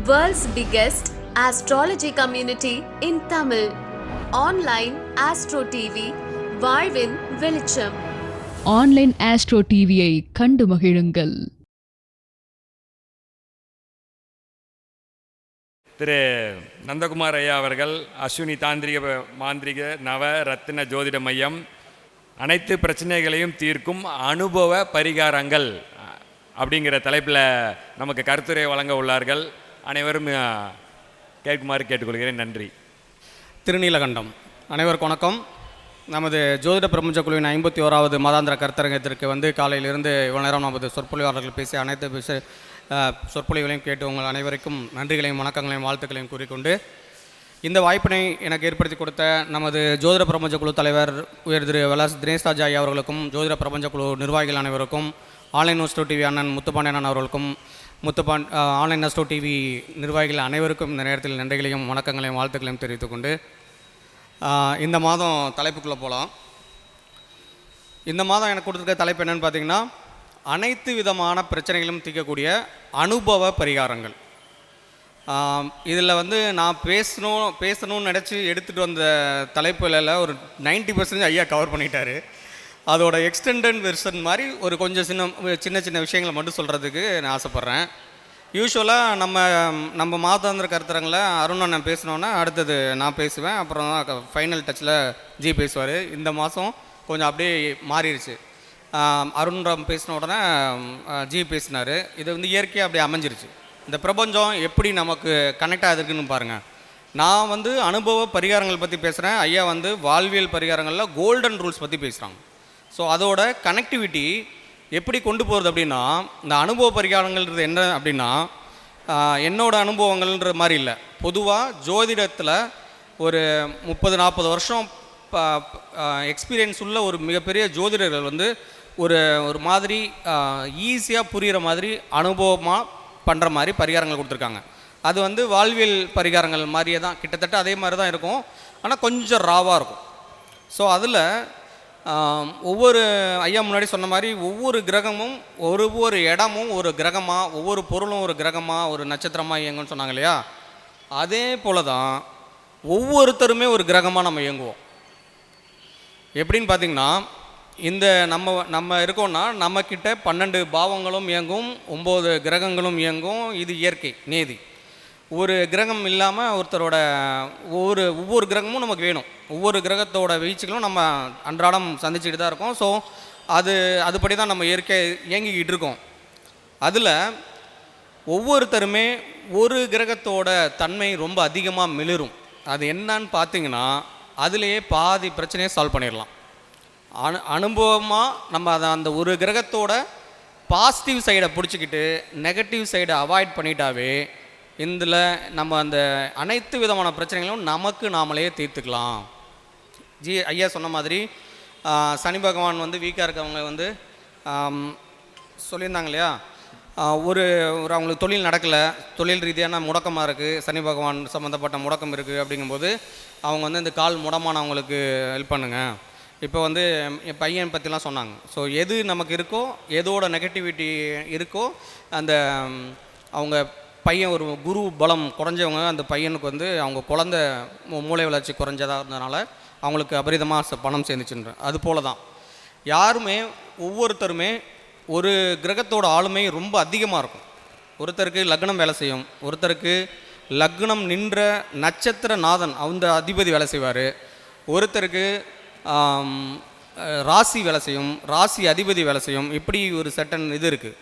World's biggest astrology community in Tamil. Online Astro TV, வாழ்வின் வெளிச்சம். Online astro டிவியை கண்டு மகிழுங்கள். திரு நந்தகுமார் ஐயா அவர்கள் அஸ்வினி தாந்திரிக மாந்திரிக நவ ரத்தின ஜோதிட மையம் அனைத்து பிரச்சனைகளையும் தீர்க்கும் அனுபவ பரிகாரங்கள் அப்படிங்கிற தலைப்பில் நமக்கு கருத்துரை வழங்க உள்ளார்கள். அனைவரும் கேட்குமாறு கேட்டுக்கொள்கிறேன். நன்றி. திருநீலகண்டம். அனைவருக்கும் வணக்கம். நமது ஜோதிட பிரபஞ்ச குழுவின் 51வது மாதாந்திர கருத்தரங்கத்திற்கு காலையிலிருந்து இவ்வளோ நேரம் நமது சொற்பொழிவாளர்கள் பேசி அனைத்து சொற்பொழிவுகளையும் கேட்டு உங்கள் அனைவருக்கும் நன்றிகளையும் வணக்கங்களையும் வாழ்த்துக்களையும் கூறிக்கொண்டு, இந்த வாய்ப்பினை எனக்கு ஏற்படுத்தி கொடுத்த நமது ஜோதிட பிரபஞ்ச குழு தலைவர் உயர் திரு வலாஸ் தினேஷ் ராஜா ஐயா அவர்களுக்கும், ஜோதிட பிரபஞ்ச குழு நிர்வாகிகள் அனைவருக்கும், ஆன்லைன் ஆஸ்ட்ரோ டிவி அண்ணன் முத்துப்பாண்டியன் அவர்களுக்கும், ஆன்லைன் ஆஸ்ட்ரோ டிவி நிர்வாகிகள் அனைவருக்கும் இந்த நேரத்தில் நன்றிகளையும் வணக்கங்களையும் வாழ்த்துக்களையும் தெரிவித்துக்கொண்டு, இந்த மாதம் தலைப்புக்குள்ளே போகலாம். இந்த மாதம் எனக்கு கொடுத்துருக்க தலைப்பு என்னென்னு பார்த்தீங்கன்னா, அனைத்து விதமான பிரச்சனைகளும் தீர்க்கக்கூடிய அனுபவ பரிகாரங்கள். இதில் நான் பேசணும்னு நினச்சி எடுத்துகிட்டு வந்த தலைப்புகளில் ஒரு 90% ஐயா கவர் பண்ணிட்டார். அதோட எக்ஸ்டெண்டட் வெர்ஷன் மாதிரி ஒரு கொஞ்சம் சின்ன விஷயங்களை மட்டும் சொல்கிறதுக்கு நான் ஆசைப்பட்றேன். யூஸ்வலாக நம்ம மாதாந்திர கருத்தரங்களை அருண் அண்ணன் பேசினோன்னா அடுத்தது நான் பேசுவேன், அப்புறம் தான் ஃபைனல் டச்சில் ஜி பேசுவார். இந்த மாதம் கொஞ்சம் அப்படியே மாறிடுச்சு. அருண்ராம் பேசின உடனே ஜி பேசினார். இது இயற்கையாக அப்படியே அமைஞ்சிருச்சு. இந்த பிரபஞ்சம் எப்படி நமக்கு கனெக்ட் ஆகிருக்குன்னு பாருங்கள். நான் அனுபவ பரிகாரங்கள் பற்றி பேசுகிறேன், ஐயா வாழ்வியல் பரிகாரங்களில் கோல்டன் ரூல்ஸ் பற்றி பேசுகிறாங்க. ஸோ அதோட கனெக்டிவிட்டி எப்படி கொண்டு போகிறது அப்படின்னா, இந்த அனுபவ பரிகாரங்கள்ன்றது என்ன அப்படின்னா, என்னோடய அனுபவங்கள்ன்ற மாதிரி இல்லை. பொதுவாக ஜோதிடத்தில் ஒரு 30-40 வருஷம் எக்ஸ்பீரியன்ஸ் உள்ள ஒரு மிகப்பெரிய ஜோதிடர்கள் ஒரு மாதிரி ஈஸியாக புரிகிற மாதிரி அனுபவமாக பண்ணுற மாதிரி பரிகாரங்கள் கொடுத்துருக்காங்க. அது வாழ்வியல் பரிகாரங்கள் மாதிரியே தான், கிட்டத்தட்ட அதே மாதிரி தான் இருக்கும், ஆனால் கொஞ்சம் ராவாக இருக்கும். ஸோ அதில் ஒவ்வொரு ஐயா முன்னாடி சொன்ன மாதிரி ஒவ்வொரு கிரகமும் ஒவ்வொரு இடமும் ஒரு கிரகமாக, ஒவ்வொரு பொருளும் ஒரு கிரகமாக, ஒரு நட்சத்திரமாக இயங்குன்னு சொன்னாங்க இல்லையா? அதே போல் தான் ஒவ்வொருத்தருமே ஒரு கிரகமாக நம்ம இயங்குவோம். எப்படின்னு பார்த்திங்கன்னா, இந்த நம்ம இருக்கோம்னா நம்மக்கிட்ட 12 பாவங்களும் இயங்கும், 9 கிரகங்களும் இயங்கும். இது இயற்கை நீதி. ஒரு கிரகம் இல்லாமல் ஒருத்தரோட ஒவ்வொரு கிரகமும் நமக்கு வேணும். ஒவ்வொரு கிரகத்தோட வீழ்ச்சிகளும் நம்ம அன்றாடம் சந்திச்சுட்டு தான் இருக்கோம். ஸோ அதுபடி தான் நம்ம இயற்கை இயங்கிக்கிட்டு இருக்கோம். அதில் ஒவ்வொருத்தருமே ஒரு கிரகத்தோட தன்மை ரொம்ப அதிகமாக மிளிரும். அது என்னன்னு பார்த்தீங்கன்னா, அதுலேயே பாதி பிரச்சனையை சால்வ் பண்ணிடலாம். அனுபவமாக நம்ம அந்த ஒரு கிரகத்தோட பாசிட்டிவ் சைடை பிடிச்சிக்கிட்டு நெகட்டிவ் சைடை அவாய்ட் பண்ணிட்டாவே இதில் நம்ம அந்த அனைத்து விதமான பிரச்சனைகளும் நமக்கு நாமளே தீர்த்துக்கலாம். ஐயா சொன்ன மாதிரி சனி பகவான் வீக்காக இருக்கவங்க சொல்லியிருந்தாங்க இல்லையா? ஒரு அவங்களுக்கு தொழில் நடக்கலை, தொழில் ரீதியான முடக்கமாக இருக்குது, சனி பகவான் சம்மந்தப்பட்ட முடக்கம் இருக்குது. அப்படிங்கும்போது அவங்க இந்த கால் முடமானவங்களுக்கு ஹெல்ப் பண்ணுங்கள். இப்போ என் பையன் பற்றிலாம் சொன்னாங்க. ஸோ எது நமக்கு இருக்கோ, எதோட நெகட்டிவிட்டி இருக்கோ, அந்த அவங்க பையன் ஒரு குரு பலம் குறைஞ்சவங்க, அந்த பையனுக்கு அவங்க குழந்தை மூளை வளர்ச்சி குறைஞ்சதாக இருந்ததுனால அவங்களுக்கு அபரிதமாக பணம் சேர்ந்துச்சுன்ற அது போல தான் யாருமே ஒவ்வொருத்தருமே ஒரு கிரகத்தோட ஆளுமை ரொம்ப அதிகமாக இருக்கும். ஒருத்தருக்கு லக்னம் வேலை செய்யும், ஒருத்தருக்கு லக்னம் நின்ற நட்சத்திர நாதன் அந்த அதிபதி வேலை செய்வார், ஒருத்தருக்கு ராசி வேலை செய்யும், ராசி அதிபதி வேலை செய்யும். இப்படி ஒரு சட்டன் இது இருக்குது.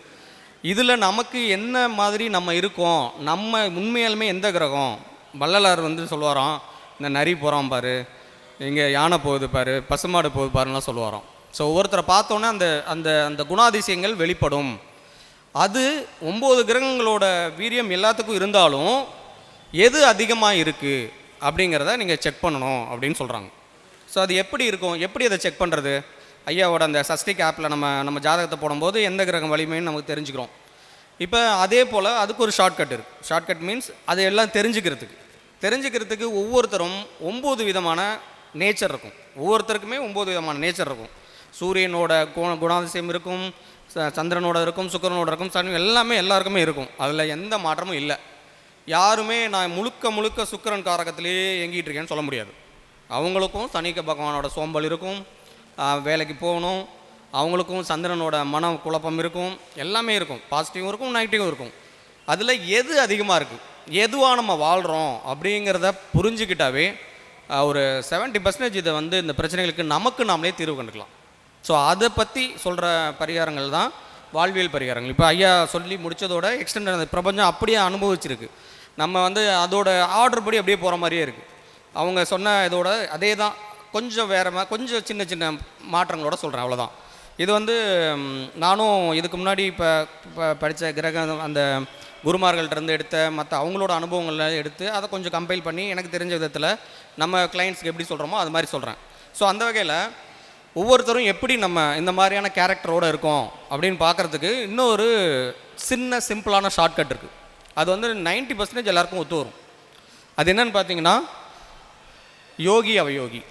இதில் நமக்கு என்ன மாதிரி நம்ம இருக்கோம், நம்ம உண்மையாலுமே எந்த கிரகம்? வள்ளலார் சொல்லுவாராம், இந்த நரி போகிறான் பாரு, இங்கே யானை போகுது பாரு, பசுமாடு போகுது பாருலாம் சொல்லுவாராம். ஸோ ஒவ்வொருத்தரை பார்த்தோன்னே அந்த அந்த அந்த குணாதிசயங்கள் வெளிப்படும். அது 9 கிரகங்களோட வீரியம் எல்லாத்துக்கும் இருந்தாலும் எது அதிகமாக இருக்குது அப்படிங்கிறத நீங்கள் செக் பண்ணணும் அப்படின்னு சொல்கிறாங்க. ஸோ அது எப்படி இருக்கும், எப்படி அதை செக் பண்ணுறது? ஐயாவோட அந்த சஸ்டிக் ஆப்பில் நம்ம ஜாதகத்தை போடும்போது எந்த கிரகம் வலிமைன்னு நமக்கு தெரிஞ்சுக்கிறோம். இப்போ அதே போல் அதுக்கு ஒரு ஷார்ட்கட் இருக்குது. ஷார்ட்கட் மீன்ஸ் அதையெல்லாம் தெரிஞ்சுக்கிறதுக்கு ஒவ்வொருத்தரும் 9 விதமான நேச்சர் இருக்கும். ஒவ்வொருத்தருக்குமே 9 விதமான நேச்சர் இருக்கும். சூரியனோட குணாதிசயம் இருக்கும், சந்திரனோட இருக்கும், சுக்கிரனோட இருக்கும், சனி எல்லாமே எல்லாருக்குமே இருக்கும். அதில் எந்த மாற்றமும் இல்லை. யாருமே நான் முழுக்க சுக்கிரன் காரகத்திலேயே இயங்கிட்டு இருக்கேன்னு சொல்ல முடியாது. அவங்களுக்கும் சனிக்க பகவானோட சோம்பல் இருக்கும், வேலைக்கு போகணும், அவங்களுக்கும் சந்திரனோட மன குழப்பம் இருக்கும், எல்லாமே இருக்கும், பாசிட்டிவும் இருக்கும் நெகட்டிவும் இருக்கும். அதில் எது அதிகமாக இருக்குது, எதுவாக நம்ம வாழ்கிறோம் அப்படிங்கிறத புரிஞ்சுக்கிட்டாவே ஒரு 70% இதை வந்து இந்த பிரச்சனைகளுக்கு நமக்கு நாமளே தீர்வு கண்டுக்கலாம். ஸோ அதை பற்றி சொல்கிற பரிகாரங்கள் தான் வாழ்வியல் பரிகாரங்கள். இப்போ ஐயா சொல்லி முடித்ததோட எக்ஸ்டெண்ட் அந்த பிரபஞ்சம் அப்படியே அனுபவிச்சிருக்கு. நம்ம வந்து அதோட ஆர்டர் படி அப்படியே போகிற மாதிரியே இருக்குது. அவங்க சொன்ன இதோட அதே தான், கொஞ்சம் வேறு கொஞ்சம் சின்ன சின்ன மாற்றங்களோட சொல்கிறேன், அவ்வளோதான். இது வந்து நானும் இதுக்கு முன்னாடி இப்போ படித்த கிரகம் அந்த குருமார்கள்ட்டேருந்து எடுத்த மற்ற அவங்களோட அனுபவங்களில் எடுத்து அதை கொஞ்சம் கம்பைல் பண்ணி எனக்கு தெரிஞ்ச விதத்தில் நம்ம கிளைண்ட்ஸ்க்கு எப்படி சொல்கிறோமோ அது மாதிரி சொல்கிறேன். ஸோ அந்த வகையில் ஒவ்வொருத்தரும் எப்படி நம்ம இந்த மாதிரியான கேரக்டரோடு இருக்கோம் அப்படின்னு பார்க்குறதுக்கு இன்னொரு சின்ன சிம்பிளான ஷார்ட்கட் இருக்குது. அது வந்து 90% எல்லாருக்கும் ஒத்து வரும். அது என்னன்னு பார்த்தீங்கன்னா, யோகி அவயோகி.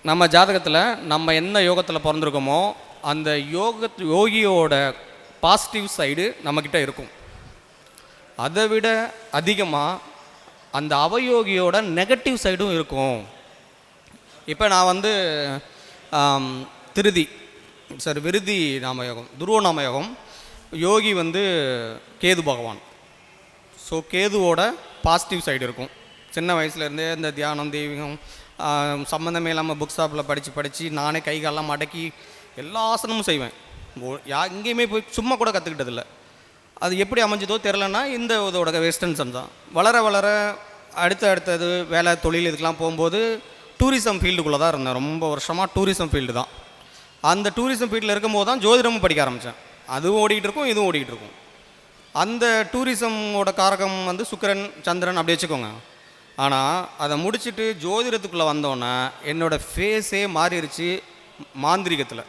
நம்ம ஜாதகத்தில் நம்ம என்ன யோகத்தில் பிறந்திருக்கோமோ அந்த யோகியோட பாசிட்டிவ் சைடு நம்மக்கிட்ட இருக்கும். அதை விட அதிகமாக அந்த அவயோகியோட நெகட்டிவ் சைடும் இருக்கும். இப்போ நான் வந்து விருதி நாமயோகம், துருவ நாமயோகம், யோகி வந்து கேது பகவான். ஸோ கேதுவோட பாசிட்டிவ் சைடு இருக்கும். சின்ன வயசுலேருந்தே இந்த தியானம் தெய்வீகம் சம்மந்தமே இல்லாமல் புக் ஷாப்பில் படித்து நானே கை காலெல்லாம் மடக்கி எல்லா ஆசனமும் செய்வேன். எங்கேயுமே போய் சும்மா கூட கற்றுக்கிட்டதில்லை. அது எப்படி அமைஞ்சதோ தெரிலன்னா இந்த இதோட வெஸ்டர்ன்ஸம் தான். வளர அடுத்தது வேலை தொழில் இதுக்கெலாம் போகும்போது டூரிசம் ஃபீல்டுக்குள்ளே தான் இருந்தேன். ரொம்ப வருஷமாக டூரிசம் ஃபீல்டு தான். அந்த டூரிசம் ஃபீல்டில் இருக்கும்போது தான் ஜோதிடமும் படிக்க ஆரம்பித்தேன். அதுவும் ஓடிக்கிட்டு இருக்கும், இதுவும் ஓடிக்கிட்டு இருக்கும். அந்த டூரிசமோட காரகம் வந்து சுக்கிரன் சந்திரன் அப்படி வச்சுக்கோங்க. ஆனால் அதை முடிச்சுட்டு ஜோதிடத்துக்குள்ளே வந்தோன்னே என்னோடய ஃபேஸே மாறிடுச்சு. மாந்திரிகத்தில்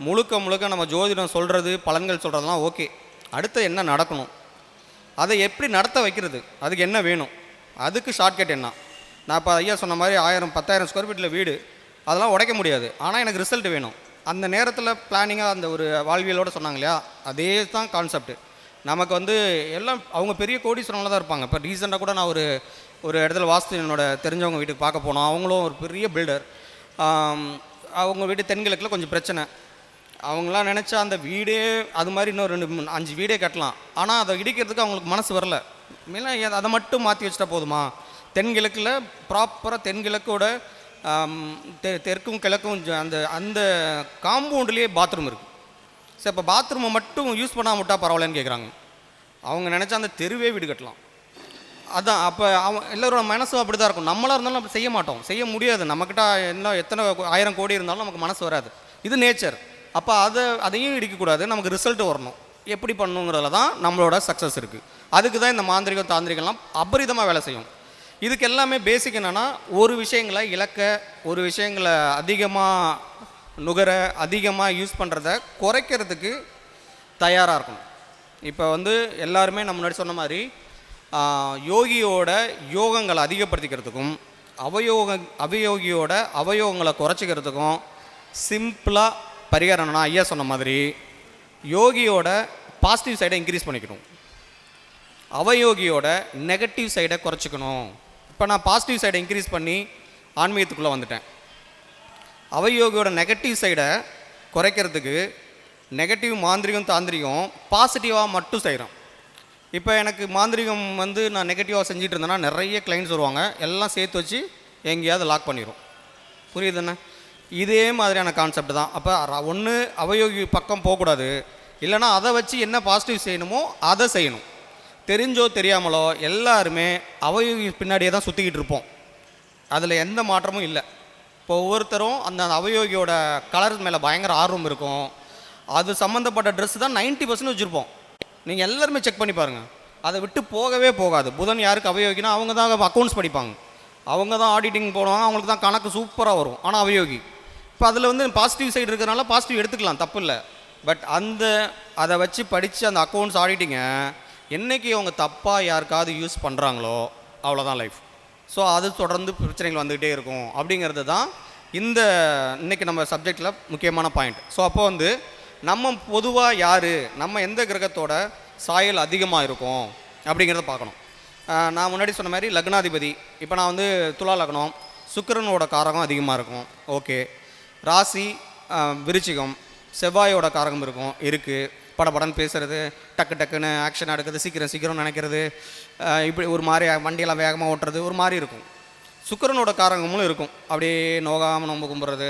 முழுக்க நம்ம ஜோதிடம் சொல்கிறது பலன்கள் சொல்கிறதுலாம் ஓகே, அடுத்து என்ன நடக்கணும், அதை எப்படி நடத்த வைக்கிறது, அதுக்கு என்ன வேணும், அதுக்கு ஷார்ட்கட் என்ன. நான் இப்போ ஐயா சொன்ன மாதிரி 1000-10,000 ஸ்கொயர் ஃபீட்டில் வீடு அதெல்லாம் உடைக்க முடியாது. ஆனால் எனக்கு ரிசல்ட் வேணும். அந்த நேரத்தில் பிளானிங்காக அந்த ஒரு வாழ்வியலோடு சொன்னாங்க இல்லையா, அதே தான் கான்செப்ட். நமக்கு வந்து எல்லாம் அவங்க பெரிய கோடீஸ்வரங்களாக தான் இருப்பாங்க. இப்போ ரீசெண்டாக கூட நான் ஒரு இடத்துல வாஸ்து என்னோட தெரிஞ்சவங்க வீட்டுக்கு பார்க்க போனோம். அவங்களும் ஒரு பெரிய பில்டர். அவங்க வீட்டு தென்கிழக்கில் கொஞ்சம் பிரச்சனை. அவங்களாம் நினச்சா அந்த வீடே அது மாதிரி இன்னும் 2-5 வீடே கட்டலாம். ஆனால் அதை இடிக்கிறதுக்கு அவங்களுக்கு மனசு வரல. இல்லை அதை மட்டும் மாற்றி வச்சுட்டா போதுமா, தென்கிழக்கில் ப்ராப்பராக தென்கிழக்கோட தெற்கும் கிழக்கும் அந்த காம்பவுண்ட்லேயே பாத்ரூம் இருக்குது. சரி, இப்போ பாத்ரூமை மட்டும் யூஸ் பண்ணாமல் விட்டால் பரவாயில்லன்னு கேட்குறாங்க. அவங்க நினச்சா அந்த தெருவே வீடு கட்டலாம். அதான் அப்போ எல்லோரோட மனசும் அப்படி தான் இருக்கும். நம்மளாக இருந்தாலும் அப்படி செய்ய மாட்டோம், செய்ய முடியாது. நம்மக்கிட்ட எத்தனை 1000 கோடி இருந்தாலும் நமக்கு மனசு வராது. இது நேச்சர். அப்போ அதையும் இடிக்கக்கூடாது, நமக்கு ரிசல்ட் வரணும். எப்படி பண்ணணுங்கிறதுல தான் நம்மளோட சக்ஸஸ் இருக்குது. அதுக்கு தான் இந்த மாந்திரிகம் தாந்திரிகம்லாம் அபரிதமாக வேலை செய்யும். இதுக்கு எல்லாமே பேசிக் என்னென்னா, ஒரு விஷயங்களை இழக்க, ஒரு விஷயங்களை அதிகமாக நுகர, அதிகமாக யூஸ் பண்ணுறத குறைக்கிறதுக்கு தயாராக இருக்கணும். இப்போ வந்து எல்லாருமே நம்ம முன்னாடி சொன்ன மாதிரி யோகியோட யோகங்களை அதிகப்படுத்திக்கிறதுக்கும் அவயோகியோட அவயோகங்களை குறைச்சிக்கிறதுக்கும் சிம்பிளாக பரிகாரம்னா ஐயா சொன்ன மாதிரி யோகியோட பாசிட்டிவ் சைடை இன்க்ரீஸ் பண்ணிக்கணும், அவயோகியோட நெகட்டிவ் சைடை குறைச்சிக்கணும். இப்போ நான் பாசிட்டிவ் சைடை இன்க்ரீஸ் பண்ணி ஆன்மீகத்துக்குள்ளே வந்துட்டேன். அவயோகியோட நெகட்டிவ் சைடை குறைக்கிறதுக்கு நெகட்டிவ் மாந்திரிகம் தாந்திரிகம் பாசிட்டிவாக மட்டும் செய்கிறோம். இப்போ எனக்கு மாந்திரிகம் வந்து நான் நெகட்டிவாக செஞ்சுட்டு இருந்தேன்னா நிறைய கிளைண்ட்ஸ் வருவாங்க, எல்லாம் சேர்த்து வச்சு எங்கேயாவது லாக் பண்ணிடும். புரியுதுண்ணே? இதே மாதிரியான கான்செப்ட் தான். அப்போ ஒன்று அவயோகி பக்கம் போகக்கூடாது, இல்லைனா அதை வச்சு என்ன பாசிட்டிவ் செய்யணுமோ அதை செய்யணும். தெரிஞ்சோ தெரியாமலோ எல்லாருமே அவயோகி பின்னாடியே தான் சுற்றிக்கிட்டு இருப்போம். அதில் எந்த மாற்றமும் இல்லை. இப்போ ஒவ்வொருத்தரும் அந்த அவயோகியோட கலர் மேலே பயங்கர ஆர்வம் இருக்கும். அது சம்மந்தப்பட்ட ட்ரெஸ் தான் 90% வச்சுருப்போம். நீங்கள் எல்லாருமே செக் பண்ணி பாருங்கள், அதை விட்டு போகவே போகாது. புதன் யாருக்கு அவயோகினா அவங்க தான் அக்கௌண்ட்ஸ் படிப்பாங்க, அவங்க தான் ஆடிட்டிங் போடுவாங்க, அவங்களுக்கு தான் கணக்கு சூப்பராக வரும். ஆனால் அவயோகி இப்போ அதில் வந்து பாசிட்டிவ் சைடு இருக்கிறனால பாசிட்டிவ் எடுத்துக்கலாம், தப்பு இல்லை. பட் அதை வச்சு படித்து அந்த அக்கௌண்ட்ஸ் ஆடிட்டிங்க என்றைக்கு அவங்க தப்பாக யாருக்காவது யூஸ் பண்ணுறாங்களோ அவ்வளோதான் லைஃப். ஸோ அது தொடர்ந்து பிரச்சனைகள் வந்துக்கிட்டே இருக்கும். அப்படிங்கிறது தான் இன்றைக்கி நம்ம சப்ஜெக்டில் முக்கியமான பாயிண்ட். ஸோ அப்போ வந்து நம்ம பொதுவாக யார், நம்ம எந்த கிரகத்தோட சாயல் அதிகமாக இருக்கும் அப்படிங்கிறத பார்க்கணும். நான் முன்னாடி சொன்ன மாதிரி லக்னாதிபதி, இப்போ நான் வந்து துலா லக்னம், சுக்கிரனோட காரகம் அதிகமாக இருக்கும். ஓகே. ராசி விருச்சிகம், செவ்வாயோட காரகம் இருக்குது. படப்படன்னு பேசுகிறது, டக்கு டக்குன்னு ஆக்ஷன் எடுக்கிறது, சீக்கிரம் சீக்கிரம் நினைக்கிறது, இப்படி ஒரு மாதிரி வண்டியெல்லாம் வேகமாக ஓட்டுறது ஒரு மாதிரி இருக்கும். சுக்கிரனோட காரகமும் இருக்கும். அப்படியே நோகாமல் நோம்பு கும்பிட்றது,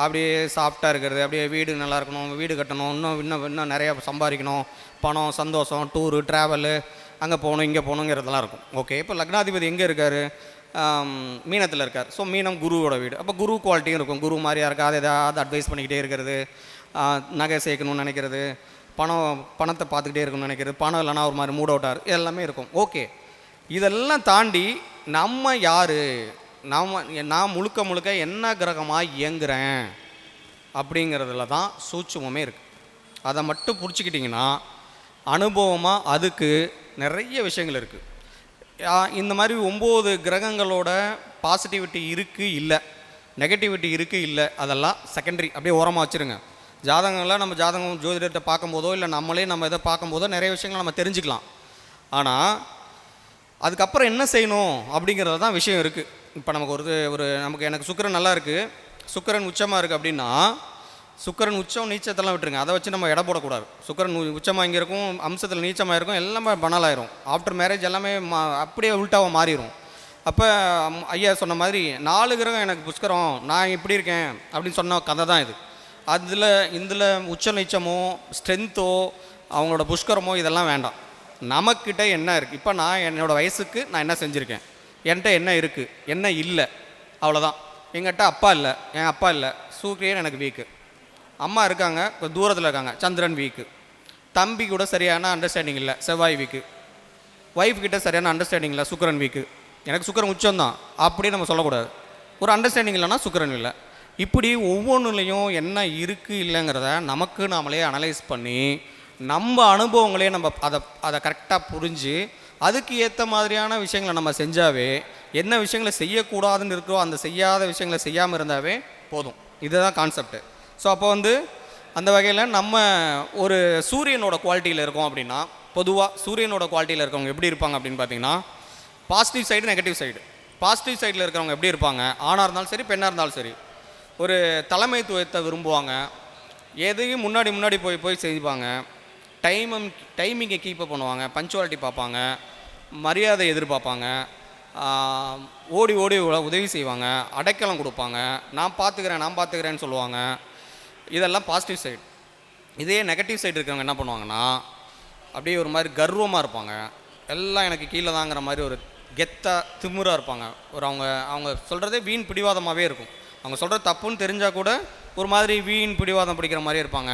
அப்படியே சாஃப்டாக இருக்கிறது, அப்படியே வீடு நல்லா இருக்கணும், வீடு கட்டணும், இன்னும் நிறையா சம்பாதிக்கணும், பணம், சந்தோஷம், டூரு, ட்ராவலு, அங்கே போகணும் இங்கே போகணுங்கிறதெல்லாம் இருக்கும். ஓகே. இப்போ லக்னாதிபதி எங்கே இருக்கார்? மீனத்தில் இருக்கார். ஸோ மீனம் குருவோட வீடு. அப்போ குரு குவாலிட்டியும் இருக்கும். குரு மாதிரியாக இருக்கா, அதை ஏதாவது அட்வைஸ் பண்ணிக்கிட்டே இருக்கிறது, நகை சேர்க்கணும்னு நினைக்கிறது, பணத்தை பார்த்துக்கிட்டே இருக்கணும்னு நினைக்கிறது, பணம் இல்லைனா ஒரு மாதிரி மூட் அவுட்டார், எல்லாமே இருக்கும். ஓகே. இதெல்லாம் தாண்டி நம்ம யார், நான் முழுக்க என்ன கிரகமாக இயங்குறேன் அப்படிங்கிறதுல தான் சூட்சுமமே இருக்குது. அதை மட்டும் பிடிச்சிக்கிட்டிங்கன்னா அனுபவமாக அதுக்கு நிறைய விஷயங்கள் இருக்குது. இந்த மாதிரி 9 கிரகங்களோட பாசிட்டிவிட்டி இருக்குது இல்லை, நெகட்டிவிட்டி இருக்குது இல்லை, அதெல்லாம் செகண்டரி, அப்படியே ஓரமாக வச்சுருங்க. ஜாதகங்கள்லாம் நம்ம ஜாதகம் ஜோதிடத்தை பார்க்கும்போதோ இல்லை நம்மளே நம்ம இதை பார்க்கும்போதோ நிறைய விஷயங்கள் நம்ம தெரிஞ்சுக்கலாம். ஆனால் அதுக்கப்புறம் என்ன செய்யணும் அப்படிங்கிறது தான் விஷயம் இருக்குது. இப்போ நமக்கு எனக்கு சுக்கிரன் நல்லா இருக்குது, சுக்கிரன் உச்சமாக இருக்குது அப்படின்னா, சுக்கிரன் உச்சம் நீச்சத்தெல்லாம் விட்டுருங்க, அதை வச்சு நம்ம எடை போடக்கூடாது. சுக்கிரன் உச்சமாக இங்கே இருக்கும், அம்சத்தில் நீச்சமாக இருக்கும், எல்லாமே பணலாயிரும். ஆஃப்டர் மேரேஜ் எல்லாமே அப்படியே உள்டாவாக மாறிடும். அப்போ ஐயா சொன்ன மாதிரி 4 கிரகம் எனக்கு புஷ்கரம், நான் இப்படி இருக்கேன் அப்படின்னு சொன்ன கதை தான் இது. இதில் உச்ச நீச்சமோ ஸ்ட்ரென்த்தோ அவங்களோட புஷ்கரமோ இதெல்லாம் வேண்டாம். நமக்கிட்ட என்ன இருக்குது, இப்போ நான் என்னோடய வயசுக்கு நான் என்ன செஞ்சுருக்கேன், என்கிட்ட என்ன இருக்குது என்ன இல்லை, அவ்வளோதான். எங்கிட்ட அப்பா இல்லை, என் அப்பா இல்லை, சூரியன் எனக்கு வீக்கு, அம்மா இருக்காங்க கொஞ்சம் தூரத்தில் இருக்காங்க, சந்திரன் வீக்கு, தம்பி கூட சரியான அண்டர்ஸ்டாண்டிங் இல்லை, செவ்வாய் வீக்கு, ஒய்ஃப் கிட்ட சரியான அண்டர்ஸ்டாண்டிங் இல்லை, சுக்கிரன் வீக்கு. எனக்கு சுக்கிரன் உச்சம்தான் அப்படி நம்ம சொல்லக்கூடாது. ஒரு அண்டர்ஸ்டாண்டிங் இல்லைன்னா சுக்கிரன் இல்லை. இப்படி ஒவ்வொன்றுலையும் என்ன இருக்குது இல்லைங்கிறத நமக்கு நாமளே அனலைஸ் பண்ணி நம்ம அனுபவங்களே நம்ம அதை கரெக்டாக புரிஞ்சு அதுக்கு ஏற்ற மாதிரியான விஷயங்களை நம்ம செஞ்சாவே, என்ன விஷயங்களை செய்யக்கூடாதுன்னு இருக்கோ அந்த செய்யாத விஷயங்களை செய்யாமல் இருந்தாவே போதும். இதுதான் கான்செப்ட்டு. ஸோ அப்போ அந்த வகையில் நம்ம ஒரு சூரியனோட குவாலிட்டியில் இருக்கோம் அப்படின்னா, பொதுவாக சூரியனோட குவாலிட்டியில் இருக்கவங்க எப்படி இருப்பாங்க அப்படின்னு பார்த்தீங்கன்னா, positive side negative side. Positive சைடில் இருக்கிறவங்க எப்படி இருப்பாங்க, ஆணாக இருந்தாலும் சரி பெண்ணாக இருந்தாலும் சரி, ஒரு தலைமைத்துவத்தை விரும்புவாங்க, எதையும் முன்னாடி போய் செய்வாங்க, டைமிங்கை கீப்பப் பண்ணுவாங்க, பஞ்சுவாலிட்டி பார்ப்பாங்க, மரியாதை எதிர்பார்ப்பாங்க, ஓடி உதவி செய்வாங்க, அடைக்கலம் கொடுப்பாங்க, நான் பார்த்துக்கிறேன்னு சொல்லுவாங்க. இதெல்லாம் பாசிட்டிவ் சைடு. இதே நெகட்டிவ் சைடு இருக்கிறவங்க என்ன பண்ணுவாங்கன்னா, அப்படியே ஒரு மாதிரி கர்வமாக இருப்பாங்க, எல்லாம் எனக்கு கீழே தாங்கிற மாதிரி ஒரு கெத்தாக திமிராக இருப்பாங்க. அவங்க சொல்கிறதே வீண் பிடிவாதமாகவே இருக்கும். அவங்க சொல்கிறது தப்புன்னு தெரிஞ்சால் கூட ஒரு மாதிரி வீண் பிடிவாதம் பிடிக்கிற மாதிரியே இருப்பாங்க.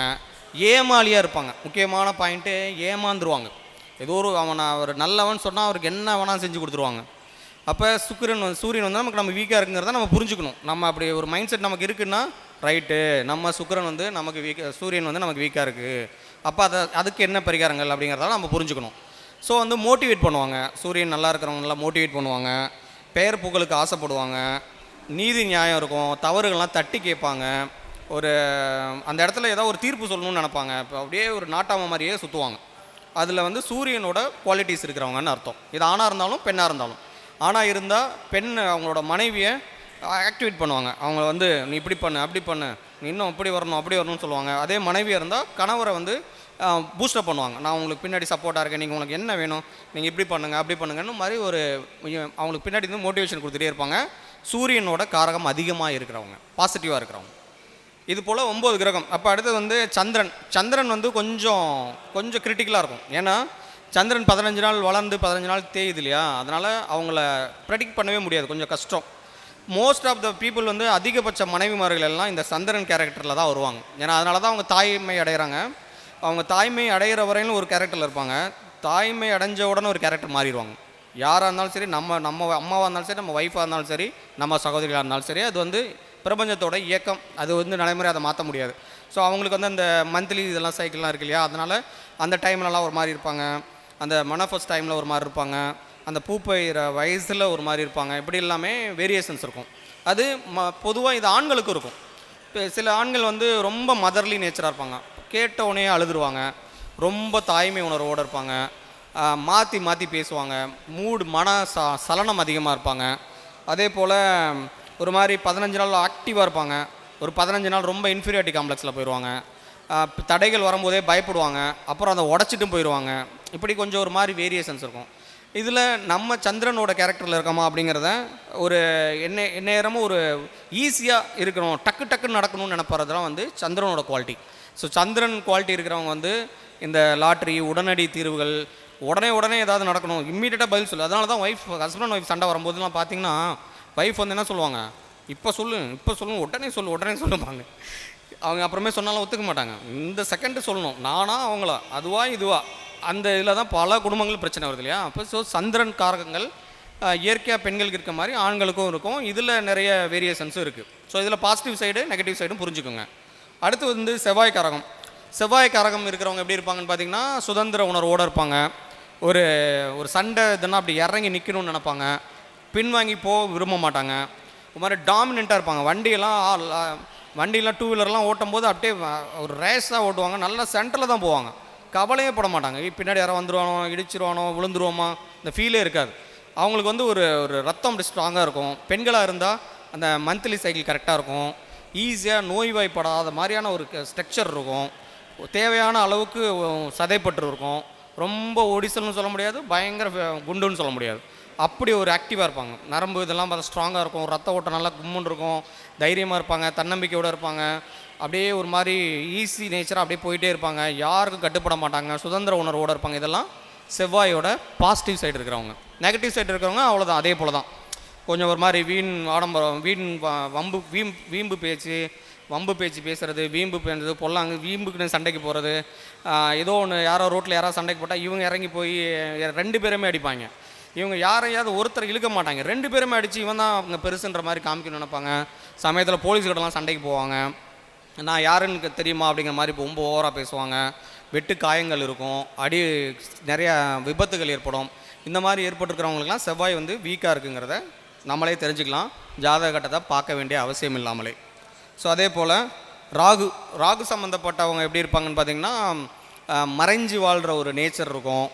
ஏமாளியாக இருப்பாங்க. முக்கியமான பாயிண்ட்டு, ஏமாந்துருவாங்க. ஏதோ ஒரு நல்லவன் சொன்னால் அவருக்கு என்ன வேணாலும் செஞ்சு கொடுத்துருவாங்க. அப்போ சூரியன் நமக்கு நம்ம வீக்காக இருக்குங்கிறத நம்ம புரிஞ்சுக்கணும். நம்ம அப்படி ஒரு மைண்ட் செட் நமக்கு இருக்குன்னா ரைட்டு, நம்ம சுக்கிரன் நமக்கு சூரியன் நமக்கு வீக்காக இருக்குது, அப்போ அதுக்கு என்ன பரிகாரங்கள் அப்படிங்கிறதால நம்ம புரிஞ்சுக்கணும். ஸோ மோட்டிவேட் பண்ணுவாங்க. சூரியன் நல்லா இருக்கிறவங்களாம் மோட்டிவேட் பண்ணுவாங்க, பெயர் புகழுக்கு ஆசைப்படுவாங்க, நீதி நியாயம் இருக்கும், தவறுகள்லாம் தட்டி கேட்பாங்க, அந்த இடத்துல ஏதாவது ஒரு தீர்ப்பு சொல்லணும்னு நினைப்பாங்க. இப்போ அப்படியே ஒரு நாட்டாம மாதிரியே சுற்றுவாங்க. அதில் சூரியனோட குவாலிட்டிஸ் இருக்கிறவங்கன்னு அர்த்தம். இது ஆணாக இருந்தாலும் பெண்ணாக இருந்தாலும். ஆணாக இருந்தால் பெண் அவங்களோட மனைவியை ஆக்டிவேட் பண்ணுவாங்க. அவங்க நீ இப்படி பண்ணு அப்படி பண்ணு, நீ இன்னும் அப்படி வரணும்னு சொல்லுவாங்க. அதே மனைவியாக இருந்தால் கணவரை பூஸ்டப் பண்ணுவாங்க. நான் உங்களுக்கு பின்னாடி சப்போர்ட்டாக இருக்கேன், நீங்கள் உங்களுக்கு என்ன வேணும், நீங்கள் இப்படி பண்ணுங்கள் அப்படி பண்ணுங்கன்னு மாதிரி அவங்களுக்கு பின்னாடி மோட்டிவேஷன் கொடுத்துட்டே இருப்பாங்க. சூரியனோட காரகம் அதிகமாக இருக்கிறவங்க, பாசிட்டிவாக இருக்கிறவங்க. இது போல் 9 கிரகம். அப்போ அடுத்தது சந்திரன் கொஞ்சம் கிரிட்டிக்கலாக இருக்கும். ஏன்னா சந்திரன் 15 நாள் வளர்ந்து 15 நாள் தேயுது இல்லையா, அதனால் அவங்கள ப்ரெடிக்ட் பண்ணவே முடியாது, கொஞ்சம் கஷ்டம். மோஸ்ட் ஆஃப் த பீப்புள் அதிகபட்ச மனைவிமார்கள் எல்லாம் இந்த சந்திரன் கேரக்டரில் தான் வருவாங்க. ஏன்னா அதனால தான் அவங்க தாய்மை அடைகிறாங்க. அவங்க தாய்மை அடைகிற வரையிலும் ஒரு கேரக்டரில் இருப்பாங்க, தாய்மை அடைஞ்ச உடனே ஒரு கேரக்டர் மாறிடுவாங்க. யாராக இருந்தாலும் சரி, நம்ம அம்மாவாக இருந்தாலும் சரி, நம்ம ஒய்ஃபாக இருந்தாலும் சரி, நம்ம சகோதரியாக இருந்தாலும் சரி, அது பிரபஞ்சத்தோட இயக்கம், அது நடைமுறை, அதை மாற்ற முடியாது. ஸோ அவங்களுக்கு அந்த மந்த்லி இதெல்லாம் சைக்கிள்லாம் இருக்கு இல்லையா, அதனால் அந்த டைம்லலாம் ஒரு மாதிரி இருப்பாங்க, அந்த மனஃபஸ் டைமில் ஒரு மாதிரி இருப்பாங்க, அந்த பூ பெய்கிற வயசில் ஒரு மாதிரி இருப்பாங்க. இப்படி எல்லாமே வேரியேஷன்ஸ் இருக்கும். அது பொதுவாக இது ஆண்களுக்கும் இருக்கும். இப்போ சில ஆண்கள் ரொம்ப மதர்லி நேச்சராக இருப்பாங்க, கேட்டவுடனே அழுதுருவாங்க, ரொம்ப தாய்மை உணர்வோடு இருப்பாங்க, மாற்றி மாற்றி பேசுவாங்க, மன சலனம் அதிகமாக இருப்பாங்க. அதே போல் ஒரு மாதிரி 15 நாள் ஆக்டிவாக இருப்பாங்க, ஒரு 15 நாள் ரொம்ப இன்ஃபீரியாரிட்டி காம்ப்ளெக்ஸில் போயிடுவாங்க, தடைகள் வரும்போதே பயப்படுவாங்க, அப்புறம் அதை உடச்சிட்டும் போயிடுவாங்க. இப்படி கொஞ்சம் ஒரு மாதிரி வேரியேஷன்ஸ் இருக்கும். இதில் நம்ம சந்திரனோட கேரக்டரில் இருக்கோமா அப்படிங்கிறத ஒரு எந்நேரமும் ஒரு ஈஸியாக இருக்கணும், டக்கு டக்குன்னு நடக்கணும்னு நினைப்பறதுலாம் வந்து சந்திரனோட குவாலிட்டி. ஸோ சந்திரன் குவாலிட்டி இருக்கிறவங்க வந்து இந்த லாட்ரி, உடனடி தீர்வுகள், உடனே ஏதாவது நடக்கணும், இம்மீடியட்டாக பதில் சொல்லு. அதனால தான் ஹஸ்பண்ட் அண்ட் ஒய்ஃப் சண்டை வரும்போதுலாம் பார்த்தீங்கன்னா ஒய்ஃப் வந்து என்ன சொல்லுவாங்க, இப்போ சொல்லுங்க, உடனே சொல்லுவாங்க. அவங்க அப்புறமே சொன்னாலும் ஒத்துக்க மாட்டாங்க, இந்த செகண்டு சொல்லணும், நானா அவங்களா, அதுவா இதுவா, அந்த இதில் தான் பல குடும்பங்கள் பிரச்சனை வருது இல்லையா. அப்போ ஸோ சந்திரன் காரகங்கள் இயற்கையாக பெண்களுக்கு இருக்க மாதிரி ஆண்களுக்கும் இருக்கும். இதில் நிறைய வேரியேஷன்ஸும் இருக்குது. ஸோ இதில் பாசிட்டிவ் சைடு நெகட்டிவ் சைடும் புரிஞ்சுக்கோங்க. அடுத்து வந்து செவ்வாய் காரகம் இருக்கிறவங்க எப்படி இருப்பாங்கன்னு பார்த்தீங்கன்னா சுதந்திர உணர்வோடு இருப்பாங்க. ஒரு சண்டை இதுன்னா அப்படி இறங்கி நிற்கணும்னு நினைப்பாங்க, பின்வாங்கி விரும்ப மாட்டாங்க. ஒரு மாதிரி டாமினண்ட்டாக இருப்பாங்க. வண்டியெல்லாம் டூ வீலர்லாம் ஓட்டும் போது அப்படியே ஒரு ரேஸாக ஓட்டுவாங்க, நல்லா சென்டரில் தான் போவாங்க, கவலையே பட மாட்டாங்க, பின்னாடி யாரும் வந்துடுவானோ, இடிச்சிருவானோ, விழுந்துருவோமா, இந்த ஃபீலே இருக்காது. அவங்களுக்கு வந்து ஒரு ரத்தம் அப்படி ஸ்ட்ராங்காக இருக்கும். பெண்களாக இருந்தால் அந்த மந்த்லி சைக்கிள் கரெக்டாக இருக்கும், ஈஸியாக நோய்வாய்ப்படாத மாதிரியான ஒரு ஸ்ட்ரக்சர் இருக்கும், தேவையான அளவுக்கு சதைப்பற்று இருக்கும், ரொம்ப ஒடிசல்னு சொல்ல முடியாது, பயங்கர குண்டுன்னு சொல்ல முடியாது, அப்படி ஒரு ஆக்டிவாக இருப்பாங்க. நரம்பு இதெல்லாம் பார்த்தா ஸ்ட்ராங்காக இருக்கும், ரத்த ஓட்டம் நல்லா கும்முன்னு இருக்கும், தைரியமாக இருப்பாங்க, தன்னம்பிக்கையோடு இருப்பாங்க, அப்படியே ஒரு மாதிரி ஈஸி நேச்சராக அப்படியே போயிட்டே இருப்பாங்க, யாருக்கும் கட்டுப்பட மாட்டாங்க, சுதந்திர உணர்வோடு இருப்பாங்க. இதெல்லாம் செவ்வாயோட பாசிட்டிவ் சைடு இருக்கிறவங்க. நெகட்டிவ் சைடு இருக்கிறவங்க அவ்வளோதான், அதே போல் தான், கொஞ்சம் ஒரு மாதிரி ஆடம்பரம், வம்பு பேச்சு பேசுகிறது, வீம்பு பேசுறது, பொல்லாங்க வீம்புக்குன்னு சண்டைக்கு போகிறது, ஏதோ ஒன்று யாரோ ரோட்டில் யாராவது சண்டைக்கு போட்டால் இவங்க இறங்கி போய் 2 பேருமே அடிப்பாங்க. இவங்க யாரையாவது ஒருத்தர் இழுக்க மாட்டாங்க, 2 பேருமே அடித்து இவன் தான் அவங்க பெருசுன்ற மாதிரி காமிக்கணும்னு நினைப்பாங்க. சமயத்தில் போலீஸ்கிட்டலாம் சண்டைக்கு போவாங்க, நான் யாருன்னு தெரியுமா அப்படிங்கிற மாதிரி ரொம்ப ஓவராக பேசுவாங்க. வெட்டு காயங்கள் இருக்கும், நிறையா விபத்துகள் ஏற்படும். இந்த மாதிரி ஏற்பட்டுருக்கிறவங்களுக்குலாம் செவ்வாய் வந்து வீக்காக இருக்குங்கிறத நம்மளே தெரிஞ்சுக்கலாம், ஜாதக கட்டத்தை பார்க்க வேண்டிய அவசியம் இல்லாமலே. ஸோ அதே போல் ராகு சம்மந்தப்பட்டவங்க எப்படி இருப்பாங்கன்னு பார்த்திங்கன்னா மறைஞ்சு வாழ்கிற ஒரு நேச்சர் இருக்கும்,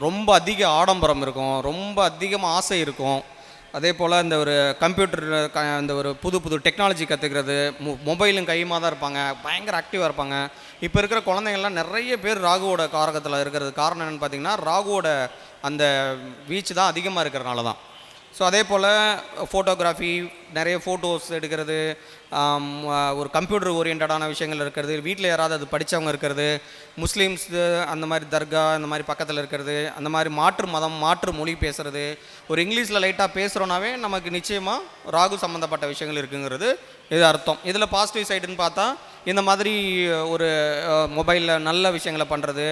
ரொம்ப அதிக ஆடம்பரம் இருக்கும், ரொம்ப அதிகமாக ஆசை இருக்கும். அதே போல் இந்த ஒரு கம்ப்யூட்டர் இந்த ஒரு புது டெக்னாலஜி கற்றுக்கிறது, மொபைலும் கையுமாக தான் இருப்பாங்க, பயங்கர ஆக்டிவாக இருப்பாங்க. இப்போ இருக்கிற குழந்தைங்கள்லாம் நிறைய பேர் ராகுவோட காரகத்தில் இருக்கிறது காரணம் என்னென்னு பார்த்திங்கன்னா ராகுவோட அந்த வீச்சு தான் அதிகமாக இருக்கிறனால தான். ஸோ அதே போல் ஃபோட்டோகிராஃபி, நிறைய ஃபோட்டோஸ் எடுக்கிறது, ஒரு கம்ப்யூட்டர் ஓரியன்டான விஷயங்கள் இருக்கிறது, வீட்டில் யாராவது அது படித்தவங்க இருக்கிறது, முஸ்லீம்ஸ் அந்த மாதிரி தர்கா அந்த மாதிரி பக்கத்தில் இருக்கிறது, அந்த மாதிரி மாற்று மதம் மாற்று மொழி பேசுகிறது, ஒரு இங்கிலீஷில் லைட்டாக பேசுகிறோன்னாவே நமக்கு நிச்சயமாக ராகு சம்மந்தப்பட்ட விஷயங்கள் இருக்குங்கிறது இது அர்த்தம். இதில் பாசிட்டிவ் சைடுன்னு பார்த்தா இந்த மாதிரி ஒரு மொபைலில் நல்ல விஷயங்களை பண்ணுறது,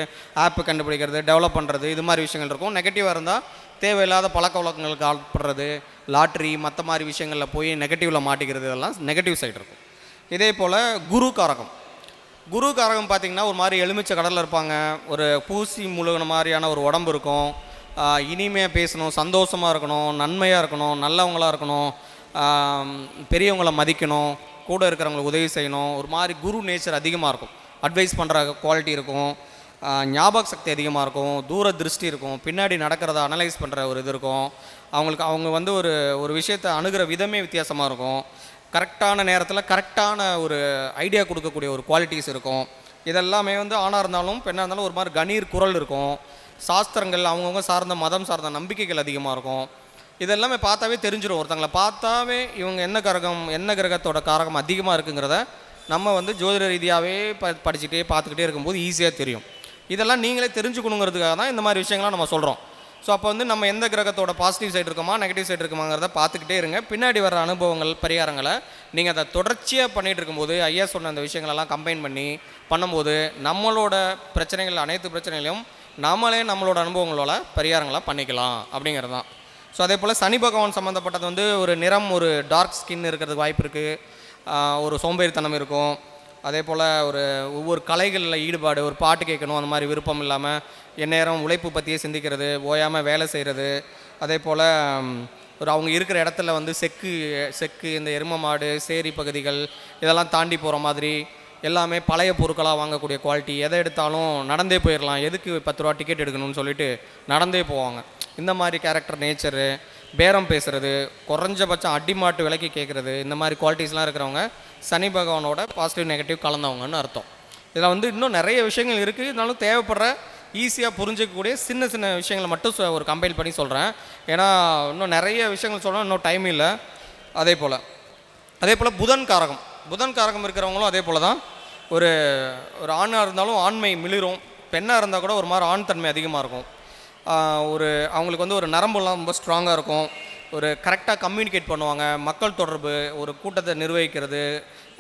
ஆப்பு கண்டுபிடிக்கிறது, டெவலப் பண்ணுறது, இது மாதிரி விஷயங்கள் இருக்கும். நெகட்டிவாக இருந்தால் தேவையில்லாத பழக்க வழக்கங்களுக்கு ஆட்படுறது, லாட்ரி மற்ற மாதிரி விஷயங்களில் போய் நெகட்டிவில் மாட்டிக்கிறது, இதெல்லாம் நெகட்டிவ் சைடு இருக்கும். இதே போல் குரு காரகம் பார்த்திங்கன்னா ஒரு மாதிரி எலுமிச்சை கடலில் இருப்பாங்க, ஒரு பூசி முழுகின மாதிரியான ஒரு உடம்பு இருக்கும், இனிமையாக பேசணும், சந்தோஷமாக இருக்கணும், நன்மையாக இருக்கணும், நல்லவங்களாக இருக்கணும், பெரியவங்களை மதிக்கணும், கூட இருக்கிறவங்களுக்கு உதவி செய்யணும், ஒரு மாதிரி குரு நேச்சர் அதிகமாக இருக்கும், அட்வைஸ் பண்ணுற குவாலிட்டி இருக்கும், ஞாபக சக்தி அதிகமாக இருக்கும், தூர திருஷ்டி இருக்கும், பின்னாடி நடக்கிறத அனலைஸ் பண்ணுற ஒரு இது இருக்கும். அவங்க வந்து ஒரு விஷயத்தை அணுகிற விதமே வித்தியாசமாக இருக்கும், கரெக்டான நேரத்தில் கரெக்டான ஒரு ஐடியா கொடுக்கக்கூடிய ஒரு குவாலிட்டிஸ் இருக்கும். இதெல்லாமே வந்து ஆணாக இருந்தாலும் பெண்ணாக இருந்தாலும் ஒரு மாதிரி கணீர் குரல் இருக்கும். சாஸ்திரங்கள் அவங்கவுங்க சார்ந்த மதம் சார்ந்த நம்பிக்கைகள் அதிகமாக இருக்கும். இதெல்லாமே பார்த்தாவே தெரிஞ்சிடும், ஒருத்தங்களை பார்த்தாவே இவங்க என்ன கிரகத்தோட காரகம் அதிகமாக இருக்குங்கிறத நம்ம வந்து ஜோதிட ரீதியாகவே படிச்சுட்டே பார்த்துக்கிட்டே இருக்கும்போது ஈஸியாக தெரியும். இதெல்லாம் நீங்களே தெரிஞ்சுக்கணுங்கிறதுக்காக தான் இந்த மாதிரி விஷயங்கள்லாம் நம்ம சொல்கிறோம். ஸோ அப்போ வந்து நம்ம எந்த கிரகத்தோட பாசிட்டிவ் சைடு இருக்குமா நெகட்டிவ் சைடு இருக்குமாங்கிறத பார்த்துக்கிட்டே இருங்க. பின்னாடி வர அனுபவங்கள் பரிகாரங்களை நீங்கள் அதை தொடர்ச்சியாக பண்ணிகிட்டு இருக்கும்போது ஐயா சொன்ன அந்த விஷயங்களெல்லாம் கம்பைன் பண்ணி பண்ணும்போது நம்மளோட பிரச்சனைகள் அனைத்து பிரச்சனைகளையும் நம்மளோட அனுபவங்களோட பரிகாரங்களை பண்ணிக்கலாம் அப்படிங்கிறது தான். ஸோ அதே போல் சனி பகவான் சம்மந்தப்பட்டது வந்து ஒரு நிறம், ஒரு டார்க் ஸ்கின் இருக்கிறதுக்கு வாய்ப்பு இருக்குது, ஒரு சோம்பேறித்தனம் இருக்கும். அதே போல் ஒவ்வொரு கலைகளில் ஈடுபாடு, ஒரு பாட்டு கேட்கணும் அந்த மாதிரி விருப்பம் இல்லாமல் எந்நேரம் உழைப்பு பற்றியே சிந்திக்கிறது, ஓயாமல் வேலை செய்கிறது. அதே போல் அவங்க இருக்கிற இடத்துல வந்து செக்கு இந்த எரும மாடு சேரி பகுதிகள் இதெல்லாம் தாண்டி போகிற மாதிரி எல்லாமே பழைய பொருட்களாக வாங்கக்கூடிய குவாலிட்டி, எதை எடுத்தாலும் நடந்தே போயிடலாம், எதுக்கு 10 ரூபா டிக்கெட் எடுக்கணும்னு சொல்லிட்டு நடந்தே போவாங்க. இந்த மாதிரி கேரக்டர் நேச்சரு, பேரம் பேசுகிறது, குறைஞ்சபட்சம் அடிமாட்டு விலைக்கு கேட்குறது, இந்த மாதிரி குவாலிட்டிஸ்லாம் இருக்கிறவங்க சனி பகவானோட பாசிட்டிவ் நெகட்டிவ் கலந்தவங்கன்னு அர்த்தம். இதில் வந்து இன்னும் நிறைய விஷயங்கள் இருக்குது. இருந்தாலும் தேவைப்படுற ஈஸியாக புரிஞ்சிக்கக்கூடிய சின்ன சின்ன விஷயங்களை மட்டும் ஒரு கம்பைல் பண்ணி சொல்கிறேன். ஏன்னா இன்னும் நிறைய விஷயங்கள் சொல்கிறேன், இன்னும் டைம் இல்லை. அதே போல் புதன் காரகம் இருக்கிறவங்களும் அதே போல் தான். ஒரு ஆணாக இருந்தாலும் ஆண்மை மிளிரும், பெண்ணாக இருந்தால் கூட ஒரு மாதிரி ஆண் தன்மை அதிகமாக இருக்கும். அவங்களுக்கு வந்து ஒரு நரம்புலாம் ரொம்ப ஸ்ட்ராங்காக இருக்கும். ஒரு கரெக்டாக கம்யூனிகேட் பண்ணுவாங்க, மக்கள் தொடர்பு, ஒரு கூட்டத்தை நிர்வகிக்கிறது,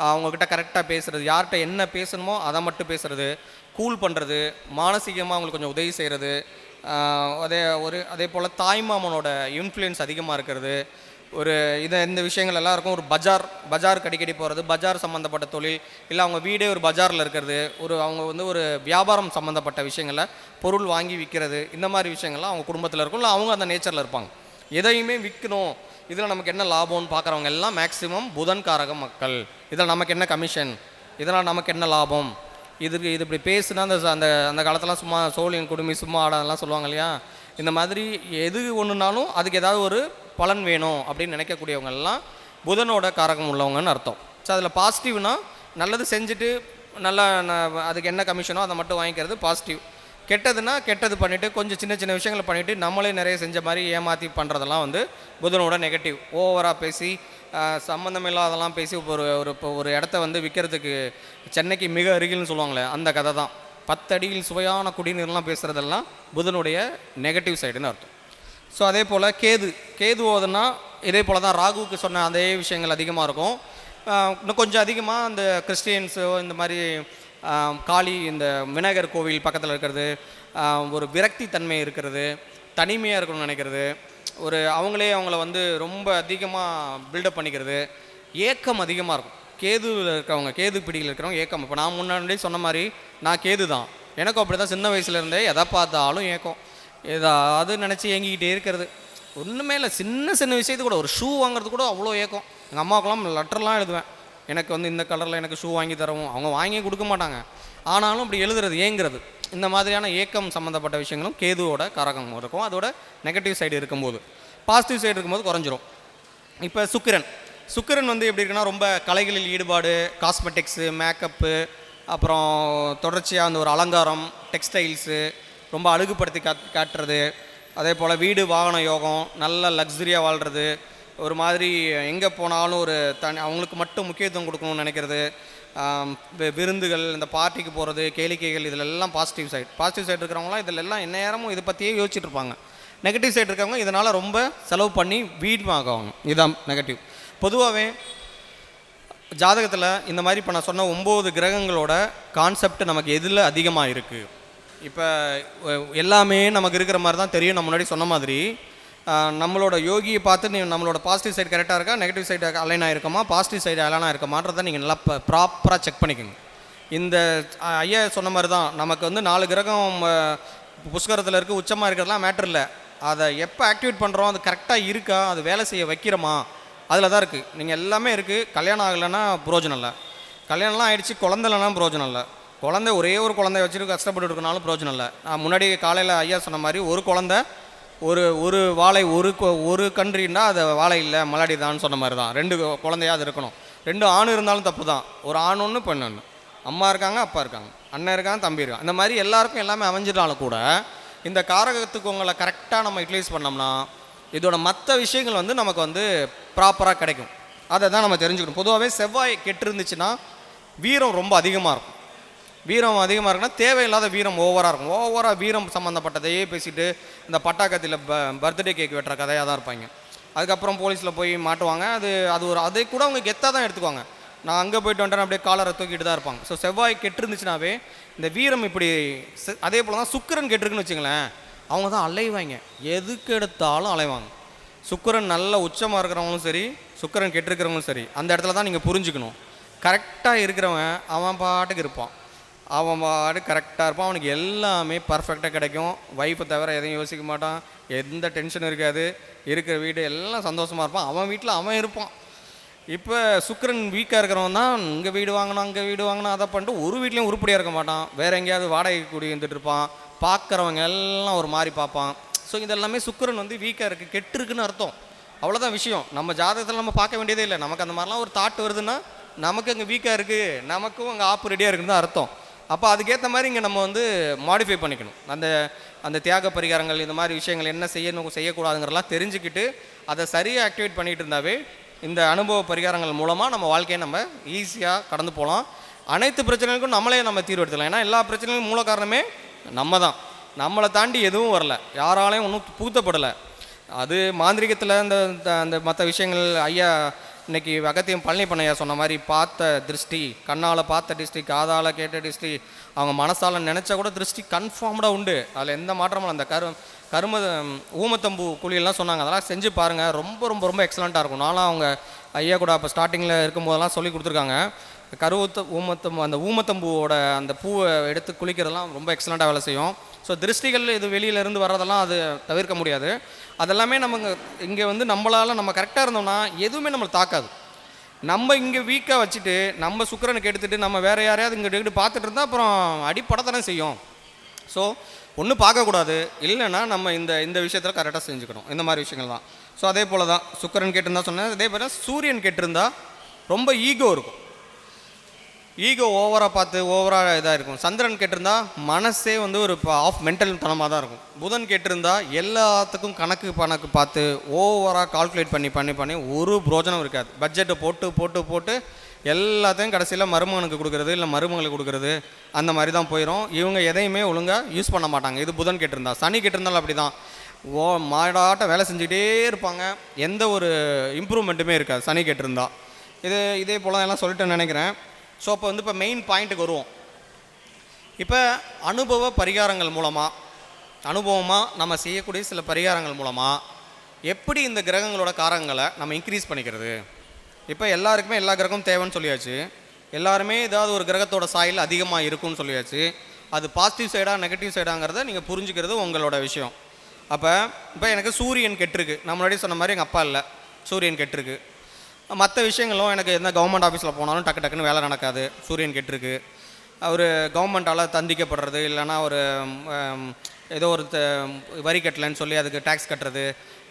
அவங்கக்கிட்ட கரெக்டாக பேசுகிறது, யார்கிட்ட என்ன பேசணுமோ அதை மட்டும் பேசுகிறது, கூல் பண்ணுறது, மானசீகமாக அவங்களுக்கு கொஞ்சம் உதவி செய்கிறது. அதே போல் தாய்மாமனோட இன்ஃப்ளூயன்ஸ் அதிகமாக இருக்கிறது. இந்த விஷயங்கள் எல்லாம் இருக்கும். ஒரு பஜாருக்கு அடிக்கடி போகிறது, பஜார் சம்மந்தப்பட்ட தொழில், இல்லை அவங்க வீடே ஒரு பஜாரில் இருக்கிறது, அவங்க வந்து ஒரு வியாபாரம் சம்மந்தப்பட்ட விஷயங்களில் பொருள் வாங்கி விற்கிறது, இந்த மாதிரி விஷயங்கள்லாம் அவங்க குடும்பத்தில் இருக்கும். இல்லை அவங்க அந்த நேச்சரில் இருப்பாங்க. எதையுமே விற்கணும், இதில் நமக்கு என்ன லாபம்னு பார்க்குறவங்க எல்லாம் மேக்ஸிமம் புதன் காரக மக்கள். இதில் நமக்கு என்ன கமிஷன், இதனால் நமக்கு என்ன லாபம், இது இப்படி பேசுனா அந்த காலத்தெல்லாம் சும்மா சோழியன் குடுமி சும்மா ஆடாதெல்லாம் சொல்லுவாங்க இல்லையா. இந்த மாதிரி எது ஒன்றுனாலும் அதுக்கு ஏதாவது ஒரு பலன் வேணும் அப்படின்னு நினைக்கக்கூடியவங்கெல்லாம் புதனோட காரகம் உள்ளவங்கன்னு அர்த்தம். ஸோ அதில் பாசிட்டிவ்னா நல்லது செஞ்சுட்டு நல்லா அதுக்கு என்ன கமிஷனோ அதை மட்டும் வாங்கிக்கிறது பாசிட்டிவ். கெட்டதுன்னா கெட்டது பண்ணிவிட்டு கொஞ்சம் சின்ன சின்ன விஷயங்களை பண்ணிவிட்டு நம்மளே நிறைய செஞ்ச மாதிரி ஏமாற்றி பண்ணுறதெல்லாம் வந்து புதனோட நெகட்டிவ். ஓவராக பேசி சம்மந்தம் இல்லாதெல்லாம் பேசி ஒரு இடத்த வந்து விற்கிறதுக்கு சென்னைக்கு மிக அருகில்னு சொல்லுவாங்களே, அந்த கதை தான். 10 அடியில் சுவையான குடிநீர்லாம் பேசுகிறதெல்லாம் புதனுடைய நெகட்டிவ் சைடுன்னு அர்த்தம். ஸோ அதே போல் கேது ஓதுனா இதே போல் தான் ராகுவுக்கு சொன்ன அதே விஷயங்கள் அதிகமாக இருக்கும். இன்னும் கொஞ்சம் அதிகமாக இந்த கிறிஸ்டியன்ஸோ இந்த மாதிரி காளி, இந்த விநாயகர் கோவில் பக்கத்தில் இருக்கிறது, ஒரு விரக்தி தன்மை இருக்கிறது, தனிமையாக இருக்கணும்னு நினைக்கிறது, அவங்கள வந்து ரொம்ப அதிகமாக பில்டப் பண்ணிக்கிறது, ஏக்கம் அதிகமாக இருக்கும். கேதுவில் இருக்கிறவங்க, கேது பிடியில் இருக்கிறவங்க ஏக்கம். இப்போ நான் முன்னாடி சொன்ன மாதிரி நான் கேது தான், எனக்கும் அப்படி தான். சின்ன வயசுலேருந்தே எதை பார்த்தாலும் ஏக்கம், ஏதாவது நினச்சி ஏங்கிக்கிட்டே இருக்கிறது. ஒன்றுமே இல்லை, சின்ன சின்ன விஷயத்து கூட, ஒரு ஷூ வாங்குறது கூட அவ்வளோ ஏக்கம். எங்கள் அம்மாவுக்கெல்லாம் லெட்டர்லாம் எழுதுவேன், எனக்கு வந்து இந்த கலரில் எனக்கு ஷூ வாங்கி தரவும். அவங்க வாங்கி கொடுக்க மாட்டாங்க, ஆனாலும் இப்படி எழுதுறது, ஏங்குறது. இந்த மாதிரியான ஏக்கம் சம்மந்தப்பட்ட விஷயங்களும் கேதுவோட காரகம் இருக்கும். அதோட நெகட்டிவ் சைடு இருக்கும்போது, பாசிட்டிவ் சைடு இருக்கும்போது குறைஞ்சிரும். இப்போ சுக்கிரன் வந்து எப்படி இருக்குன்னா, ரொம்ப கலைகளில் ஈடுபாடு, காஸ்மெட்டிக்ஸு, மேக்கப்பு, அப்புறம் தொடர்ச்சியாக அந்த ஒரு அலங்காரம், டெக்ஸ்டைல்ஸு, ரொம்ப அழகுபடுத்தி காட்டுறது. அதே போல் வீடு வாகன யோகம், நல்ல லக்ஸரியாக வாழ்கிறது, ஒரு மாதிரி எங்கே போனாலும் அவங்களுக்கு மட்டும் முக்கியத்துவம் கொடுக்கணும்னு நினைக்கிறது, விருந்துகள், இந்த பார்ட்டிக்கு போகிறது, கேளிக்கைகள், இதிலெல்லாம் பாசிட்டிவ் சைடு இருக்கிறவங்களாம் இதிலெல்லாம் எந்நேரமும் இதை பற்றியே யோசிச்சுட்டு இருப்பாங்க. நெகட்டிவ் சைடு இருக்கவங்க இதனால் ரொம்ப செலவு பண்ணி வீணாகுவாங்க. இதுதான் நெகட்டிவ். பொதுவாகவே ஜாதகத்தில் இந்த மாதிரி இப்போ நான் சொன்ன 9 கிரகங்களோட கான்செப்ட் நமக்கு எதில் அதிகமாக இருக்குது. இப்போ எல்லாமே நமக்கு இருக்கிற மாதிரி தான் தெரியும். நான் முன்னாடி சொன்ன மாதிரி நம்மளோட யோகியை பார்த்து நம்மளோட பாசிட்டிவ் சைடு கரெக்டாக இருக்கா, நெகட்டிவ் சைடு அலைன் ஆகிருக்கமா, பாசிட்டிவ் சைடு அலைன் ஆகிருக்கமான்றதை நீங்கள் நல்லா ப்ராப்பராக செக் பண்ணிக்கோங்க. இந்த ஐயா சொன்ன மாதிரி தான் நமக்கு வந்து 4 கிரகம் புஷ்கரத்தில் இருக்குது, உச்சமாக இருக்கிறதுலாம் மேட்ரு இல்லை. அதை எப்போ ஆக்டிவேட் பண்ணுறோம், அது கரெக்டாக இருக்கா, அது வேலை செய்ய வைக்கிறோமா, அதில் தான் இருக்குது. நீங்கள் எல்லாமே இருக்குது. கல்யாணம் ஆகலைன்னா புரோஜனம் இல்லை, கல்யாணம்லாம் ஆகிடுச்சு குழந்தைலனா புரோஜனம் இல்லை, ஒரே ஒரு குழந்தைய வச்சுட்டு கஷ்டப்பட்டு இருக்கனாலும் புரோஜனம் இல்லை. நான் முன்னாடி காலையில் ஐயா சொன்ன மாதிரி ஒரு குழந்தை ஒரு வாழை ஒரு கன்றுன்னா அது வாழை இல்லை மலாடி தான் சொன்ன மாதிரி தான். 2 குழந்தையாக அது இருக்கணும். 2 ஆண் இருந்தாலும் தப்பு தான். ஒரு ஆண் ஒன்று பெண் ஒன்று, அம்மா இருக்காங்க அப்பா இருக்காங்க, அண்ணன் இருக்காங்க தம்பி இருக்காங்க, இந்த மாதிரி எல்லாருக்கும் எல்லாமே அமைஞ்சிட்டாலும் கூட இந்த காரகத்துக்கு உங்களை கரெக்டாக நம்ம யூட்டிலைஸ் பண்ணோம்னா இதோட மற்ற விஷயங்கள் வந்து நமக்கு வந்து ப்ராப்பராக கிடைக்கும். அதை தான் நம்ம தெரிஞ்சுக்கணும். பொதுவாகவே செவ்வாய் கெட்டு இருந்துச்சுன்னா வீரம் ரொம்ப அதிகமாக இருக்கும். வீரம் அதிகமாக இருக்குன்னா தேவையில்லாத வீரம் ஓவராக இருக்கும். ஓவராக வீரம் சம்மந்தப்பட்டதையே பேசிட்டு இந்த பட்டாக்கத்தில் பர்த்டே கேக் வெட்டுற கதையாக தான் இருப்பாங்க. அதுக்கப்புறம் போலீஸில் போய் மாட்டுவாங்க. அதை கூட அவங்க கெத்தாக தான் எடுத்துக்குவாங்க. நான் அங்கே போய்ட்டு வந்துட்டேன் அப்படியே காலரை தூக்கிட்டு தான் இருப்பாங்க. ஸோ செவ்வாய் கெட்டு இருந்துச்சுனாவே இந்த வீரம் இப்படி. அதே போல் தான் சுக்கிரன் கெட்டுருக்குன்னு வச்சுங்களேன், அவங்க தான் அலைவாங்க, எதுக்கு எடுத்தாலும் அலைவாங்க. சுக்கிரன் நல்ல உச்சமாக இருக்கிறவங்களும் சரி, சுக்கிரன் கெட்டிருக்கிறவங்களும் சரி, அந்த இடத்துல தான் நீங்கள் புரிஞ்சுக்கணும். கரெக்டாக இருக்கிறவன் அவன் பாட்டுக்கு இருப்பான், அவன் பாட்டுக்கு கரெக்டாக இருப்பான், அவனுக்கு எல்லாமே பர்ஃபெக்டாக கிடைக்கும். ஒய்ஃபை தவிர எதையும் யோசிக்க மாட்டான், எந்த டென்ஷனும் இருக்காது, இருக்கிற வீடு எல்லாம் சந்தோஷமாக இருப்பான், அவன் வீட்டில் அவன் இருப்பான். இப்போ சுக்கிரன் வீக்காக இருக்கிறவன் தான் இங்கே வீடு வாங்கணும் அங்கே வீடு வாங்கணும் அதை பண்ணிட்டு ஒரு வீட்லேயும் உருப்படியாக இருக்க மாட்டான், வேறு எங்கேயாவது வாடகை கூடி வந்துட்டு இருப்பான், பார்க்குறவங்க எல்லாம் ஒரு மாதிரி பார்ப்பான். ஸோ இதெல்லாமே சுக்கிரன் வந்து வீக்காக இருக்குது, கெட்டுருக்குன்னு அர்த்தம். அவ்வளோதான் விஷயம். நம்ம ஜாதகத்தில் நம்ம பார்க்க வேண்டியதே இல்லை. நமக்கு அந்த மாதிரிலாம் ஒரு தாட் வருதுன்னா நமக்கு அங்கே வீக்காக இருக்குது, நமக்கும் அங்கே ஆப்பு ரெடியாக இருக்குன்னு தான் அர்த்தம். அப்போ அதுக்கேற்ற மாதிரி இங்கே நம்ம வந்து மாடிஃபை பண்ணிக்கணும். அந்த தியாக பரிகாரங்கள் இந்த மாதிரி விஷயங்கள் என்ன செய்யணும் செய்யக்கூடாதுங்கிறலாம் தெரிஞ்சுக்கிட்டு அதை சரியாக ஆக்டிவேட் பண்ணிகிட்டு இருந்தாவே இந்த அனுபவ பரிகாரங்கள் மூலமாக நம்ம வாழ்க்கையை நம்ம ஈஸியாக கடந்து போகலாம். அனைத்து பிரச்சனைகளுக்கும் நம்மளே நம்ம தீர்வு எடுத்துக்கலாம். ஏன்னா எல்லா பிரச்சனைகளும் மூல காரணமே நம்ம தான். நம்மளை தாண்டி எதுவும் வரல, யாராலையும் ஒன்றும் பூத்தப்படலை. அது மாந்திரிகத்தில் அந்த மற்ற விஷயங்கள் ஐயா இன்றைக்கி அகத்தியம் பழனி பண்ணையா சொன்ன மாதிரி பார்த்த திருஷ்டி, கண்ணால் பார்த்த திருஷ்டி, காதால் கேட்ட திருஷ்டி, அவங்க மனசால் நினச்சா கூட திருஷ்டி கன்ஃபார்ம்டாக உண்டு. அதில் எந்த மாற்றமும் அந்த கரும ஊமத்தம்பூ குழியெல்லாம் சொன்னாங்க, அதெல்லாம் செஞ்சு பாருங்கள், ரொம்ப ரொம்ப ரொம்ப எக்ஸலண்ட்டாக இருக்கும். நானும் அவங்க ஐயா கூட அப்போ ஸ்டார்டிங்கில் இருக்கும்போதெல்லாம் சொல்லி கொடுத்துருக்காங்க. அந்த ஊமத்தம்பூவோட அந்த பூவை எடுத்து குளிக்கிறதெல்லாம் ரொம்ப எக்ஸலண்ட்டாக வேலை செய்யும். ஸோ திருஷ்டிகள் இது வெளியிலேருந்து வர்றதெல்லாம் அது தவிர்க்க முடியாது. அதெல்லாமே நம்ம இங்கே வந்து நம்மளால் நம்ம கரெக்டாக இருந்தோம்னா எதுவுமே நம்மளை தாக்காது. நம்ம இங்கே வீக்காக வச்சுட்டு நம்ம சுக்கிரனுக்கு எடுத்துகிட்டு நம்ம வேறு யாரையாவது இங்கே எடுத்து பார்த்துட்டு இருந்தால் அப்புறம் அடிப்படத்தானே செய்யும். ஸோ ஒன்று பார்க்கக்கூடாது, இல்லைன்னா நம்ம இந்த விஷயத்தில் கரெக்டாக செஞ்சுக்கணும். இந்த மாதிரி விஷயங்கள் தான். ஸோ அதே போல் தான் சுக்கிரன் கேட்டிருந்தா சொன்னேன். அதே போல் சூரியன் கேட்டிருந்தா ரொம்ப ஈகோ இருக்கும், ஈகோ ஓவராக பார்த்து ஓவராக இதாக இருக்கும். சந்திரன் கேட்டிருந்தா மனசே வந்து ஒரு ஆஃப் மென்டல் தனமாக தான் இருக்கும். புதன் கேட்டிருந்தா எல்லாத்துக்கும் கணக்கு பார்த்து ஓவராக கால்குலேட் பண்ணி ஒரு பிரோஜனம் இருக்காது. பட்ஜெட்டை போட்டு எல்லாத்தையும் கடைசியில் மருமகனுக்கு கொடுக்குறது, இல்லை மருமகளுக்கு கொடுக்குறது, அந்த மாதிரி தான் போயிடும். இவங்க எதையுமே ஒழுங்காக யூஸ் பண்ண மாட்டாங்க. இது புதன் கேட்டிருந்தா. சனி கேட்டிருந்தாலும் அப்படி தான், மாடாட்ட வேலை செஞ்சுக்கிட்டே இருப்பாங்க, எந்த ஒரு இம்ப்ரூவ்மெண்ட்டுமே இருக்காது சனி கேட்டிருந்தா. இதே போல் எல்லாம் சொல்லிட்டு நினைக்கிறேன். ஸோ அப்போ வந்து இப்போ மெயின் பாயிண்ட்டுக்கு வருவோம். இப்போ அனுபவ பரிகாரங்கள் மூலமாக, அனுபவமாக நம்ம செய்யக்கூடிய சில பரிகாரங்கள் மூலமாக எப்படி இந்த கிரகங்களோட காரங்களை நம்ம இன்க்ரீஸ் பண்ணிக்கிறது. இப்போ எல்லாருக்குமே எல்லா கிரகமும் தேவைன்னு சொல்லியாச்சு, எல்லாருமே ஏதாவது ஒரு கிரகத்தோட சாயில் அதிகமாக இருக்குன்னு சொல்லியாச்சு. அது பாசிட்டிவ் சைடாக நெகட்டிவ் சைடாங்கிறத நீங்கள் புரிஞ்சுக்கிறது உங்களோட விஷயம். இப்போ எனக்கு சூரியன் கெட்டிருக்கு, நான் முன்னாடி சொன்ன மாதிரி எங்கள் அப்பா இல்லை, சூரியன் கெட்டிருக்கு. மற்ற விஷயங்களும் எனக்கு எந்த கவர்மெண்ட் ஆஃபீஸில் போனாலும் டக்குன்னு வேலை நடக்காது, சூரியன் கெட்டிருக்கு. ஒரு கவர்மெண்ட்டால் தண்டிக்கப்படுறது, இல்லைனா ஒரு ஏதோ ஒரு வரி கட்டலைன்னு சொல்லி அதுக்கு டேக்ஸ் கட்டுறது,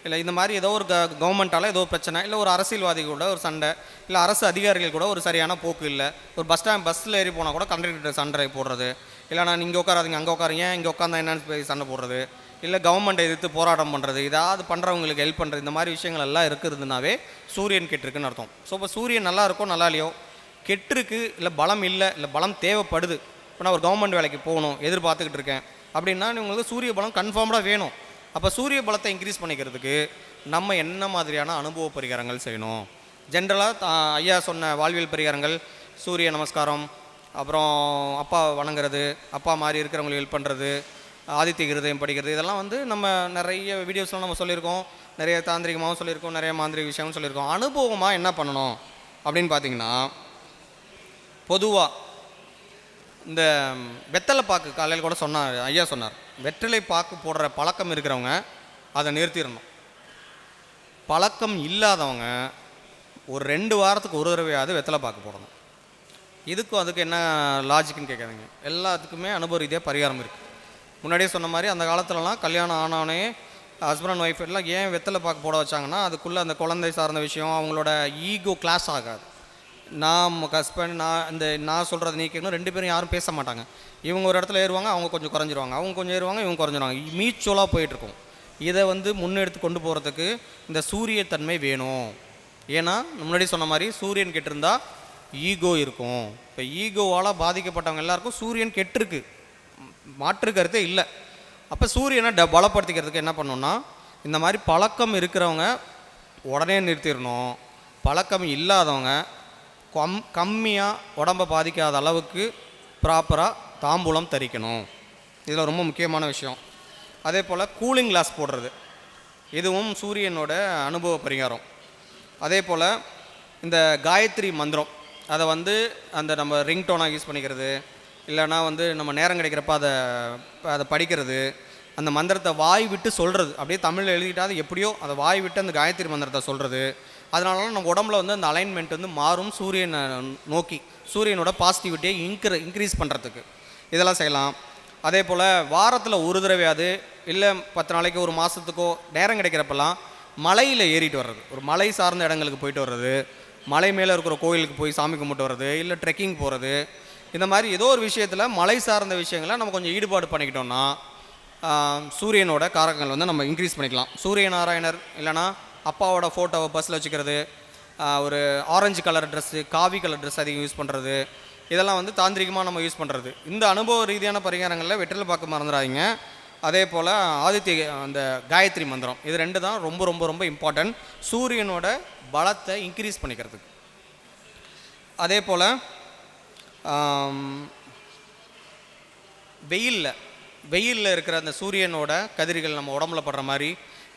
இல்லை இந்த மாதிரி ஏதோ ஒரு கவர்மெண்ட்டால் ஏதோ பிரச்சனை, இல்லை ஒரு அரசியல்வாதி கூட ஒரு சண்டை, இல்லை அரசு அதிகாரிகள் கூட ஒரு சரியான போக்கு இல்லை, ஒரு பஸ்ஸில் ஏறி போனால் கூட கண்டக்டர் சண்டை போடுறது, இல்லைனா நீங்கள் உட்காராதீங்க அங்கே உட்காருங்க, இங்கே உட்காந்தா என்னன்னு போய் சண்டை போடுறது, இல்லை கவர்மெண்ட்டை எதிர்த்து போராட்டம் பண்ணுறது, ஏதாவது பண்ணுறவங்களுக்கு ஹெல்ப் பண்ணுறது, இந்த மாதிரி விஷயங்கள் எல்லாம் இருக்குதுனாவே சூரியன் கெட்டிருக்குன்னு அர்த்தம். ஸோ இப்போ சூரியன் நல்லா இருக்கோ நல்லா இல்லையோ, கெட்டிருக்கு, இல்லை பலம் இல்லை, இல்லை பலம் தேவைப்படுது. இப்போ நான் ஒரு கவர்மெண்ட் வேலைக்கு போகணும் எதிர்பார்த்துக்கிட்டு இருக்கேன் அப்படின்னா உங்களுக்கு சூரிய பலம் கன்ஃபார்ம்டாக வேணும். அப்போ சூரிய பலத்தை இன்க்ரீஸ் பண்ணிக்கிறதுக்கு நம்ம என்ன மாதிரியான அனுபவ பரிகாரங்கள் செய்யணும்? ஜென்ரலாக ஐயா சொன்ன வாழ்வியல் பரிகாரங்கள், சூரிய நமஸ்காரம், அப்புறம் அப்பா வணங்குறது, அப்பா மாதிரி இருக்கிறவங்களுக்கு ஹெல்ப் பண்ணுறது, ஆதித்ய கிருதயம் படிக்கிறது, இதெல்லாம் வந்து நம்ம நிறைய வீடியோஸ்லாம் நம்ம சொல்லியிருக்கோம், நிறைய தாந்திரிகமாகவும் சொல்லியிருக்கோம், நிறைய மாந்திரிக விஷயமும் சொல்லியிருக்கோம். அனுபவமாக என்ன பண்ணணும் அப்படின்னு பார்த்தீங்கன்னா, பொதுவாக இந்த வெத்தலை பாக்கு காலையில் கூட சொன்னார் ஐயா சொன்னார், வெற்றிலை பாக்கு போடுற பழக்கம் இருக்கிறவங்க அதை நிறுத்திடணும். பழக்கம் இல்லாதவங்க ஒரு 2 வாரத்துக்கு ஒரு தடவையாவது வெத்தலை பாக்கு போடணும். அதுக்கு என்ன லாஜிக்குன்னு கேட்காதீங்க, எல்லாத்துக்குமே அனுபவ ரீதியாக பரிகாரம் இருக்குது. முன்னாடியே சொன்ன மாதிரி அந்த காலத்துலலாம் கல்யாணம் ஆனவனே ஹஸ்பண்ட் அண்ட் ஒய்ஃப் எல்லாம் ஏன் வெத்தலை பாக்கு போட வச்சாங்கன்னா, அதுக்குள்ளே அந்த குழந்தை சார்ந்த விஷயம், அவங்களோட ஈகோ கிளாஸ் ஆகாது. நான் ஹஸ்பண்ட் நான் சொல்கிறது நீ கேட்கணும், 2 பேரும் யாரும் பேச மாட்டாங்க. இவங்க ஒரு இடத்துல ஏறுவாங்க, அவங்க கொஞ்சம் குறைஞ்சிருவாங்க, அவங்க கொஞ்சம் ஏறுவாங்க, இவங்க குறைஞ்சிருவாங்க, மியூச்சுவலாக போயிட்டுருக்கும். இதை வந்து முன்னெடுத்து கொண்டு போகிறதுக்கு இந்த சூரியத்தன்மை வேணும். ஏன்னா முன்னாடி சொன்ன மாதிரி சூரியன் கெட்டிருந்தா ஈகோ இருக்கும். இப்போ ஈகோவால் பாதிக்கப்பட்டவங்க எல்லாருக்கும் சூரியன் கெட்டிருக்கு, மாற்று கருத்தே இல்லை. அப்போ சூரியனை பலப்படுத்திக்கிறதுக்கு என்ன பண்ணணும்னா, இந்த மாதிரி பழக்கம் இருக்கிறவங்க உடனே நிறுத்திடணும். பழக்கம் இல்லாதவங்க கம்மியாக உடம்பை பாதிக்காத அளவுக்கு ப்ராப்பராக தாம்பூலம் தரிக்கணும். இதில் ரொம்ப முக்கியமான விஷயம். அதே போல் கூலிங் கிளாஸ் போடுறது, இதுவும் சூரியனோட அனுபவ பரிகாரம். அதே போல் இந்த காயத்ரி மந்திரம், அதை வந்து அந்த நம்ம ரிங்டோனாக யூஸ் பண்ணிக்கிறது, இல்லைனா வந்து நம்ம நேரம் கிடைக்கிறப்ப அதை படிக்கிறது, அந்த மந்திரத்தை வாய் விட்டு சொல்கிறது, அப்படியே தமிழில் எழுதிட்டாது எப்படியோ அதை வாய் விட்டு அந்த காயத்ரி மந்திரத்தை சொல்கிறது. அதனால நம்ம உடம்புல வந்து அந்த அலைன்மெண்ட் வந்து மாறும், சூரியனை நோக்கி சூரியனோட பாசிட்டிவிட்டியை இன்க்ரீஸ் பண்ணுறதுக்கு இதெல்லாம் செய்யலாம். அதே போல் வாரத்தில் ஒரு தடவையாவது இல்லை 10 நாளைக்கு ஒரு மாதத்துக்கோ நேரம் கிடைக்கிறப்பெல்லாம் மலையில் ஏறிட்டு வர்றது, ஒரு மலை சார்ந்த இடங்களுக்கு போயிட்டு வர்றது, மலை மேலே இருக்கிற கோயிலுக்கு போய் சாமி கும்பிட்டு வர்றது, இல்லை ட்ரெக்கிங் போகிறது, இந்த மாதிரி ஏதோ ஒரு விஷயத்தில் மலை சார்ந்த விஷயங்களை நம்ம கொஞ்சம் ஈடுபாடு பண்ணிக்கிட்டோம்னா சூரியனோட காரகங்கள் வந்து நம்ம இன்க்ரீஸ் பண்ணிக்கலாம். சூரிய நாராயணர் இல்லைனா அப்பாவோட ஃபோட்டோவை பஸ்ஸில் வச்சுக்கிறது, ஒரு ஆரஞ்சு கலர் ட்ரெஸ்ஸு, காவி கலர் ட்ரெஸ் அதிகம் யூஸ் பண்ணுறது, இதெல்லாம் வந்து தாந்திரிகமாக நம்ம யூஸ் பண்ணுறது. இந்த அனுபவ ரீதியான பரிகாரங்களில் வெற்றிலை பார்க்க மறந்துடாதீங்க. அதே போல் அந்த காயத்ரி மந்திரம், இது 2 தான் ரொம்ப ரொம்ப ரொம்ப இம்பார்ட்டன்ட் சூரியனோட பலத்தை இன்க்ரீஸ் பண்ணிக்கிறதுக்கு. அதே போல் வெயிலில் இருக்கிற அந்த சூரியனோட கதிர்கள் நம்ம உடம்புல படுற மாதிரி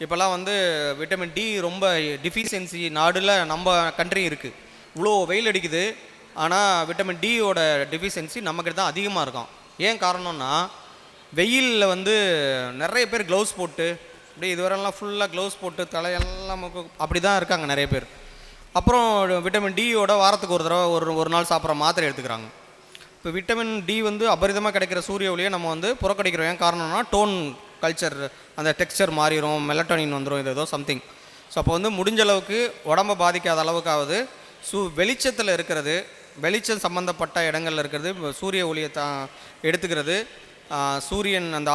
இப்போல்லாம் வந்து விட்டமின் டி ரொம்ப டிஃபிஷியன்சி நாடில் நம்ம கண்ட்ரி இருக்குது. இவ்வளோ வெயில் அடிக்குது, ஆனால் விட்டமின் டியோட டிஃபிஷியன்சி நம்மக்கிட்ட தான் அதிகமாக இருக்கும். ஏன் காரணம்னா வெயிலில் வந்து நிறைய பேர் க்ளவுஸ் போட்டு அப்படியே இதுவரெல்லாம் ஃபுல்லாக க்ளவுஸ் போட்டு தலையெல்லாம் அப்படி தான் இருக்காங்க நிறைய பேர். அப்புறம் விட்டமின் டியோட வாரத்துக்கு ஒரு தடவை ஒரு நாள் சாப்பிட்ற மாத்திரை எடுத்துக்கிறாங்க. இப்போ விட்டமின் டி வந்து அபரிதமாக கிடைக்கிற சூரிய ஒளியை நம்ம வந்து புறக்கணிக்கிறோம். ஏன் காரணம்னா டோன் கல்ச்சர், அந்த டெக்ஸ்சர் மாறிடும், மெலட்டோனின் வந்துடும், இது ஏதோ சம்திங். ஸோ அப்போ வந்து முடிஞ்ச அளவுக்கு உடம்பை பாதிக்காத அளவுக்காவது வெளிச்சத்தில் இருக்கிறது, வெளிச்சம் சம்மந்தப்பட்ட இடங்களில் இருக்கிறது, சூரிய ஒளியை எடுத்துக்கிறது, சூரியன் அந்த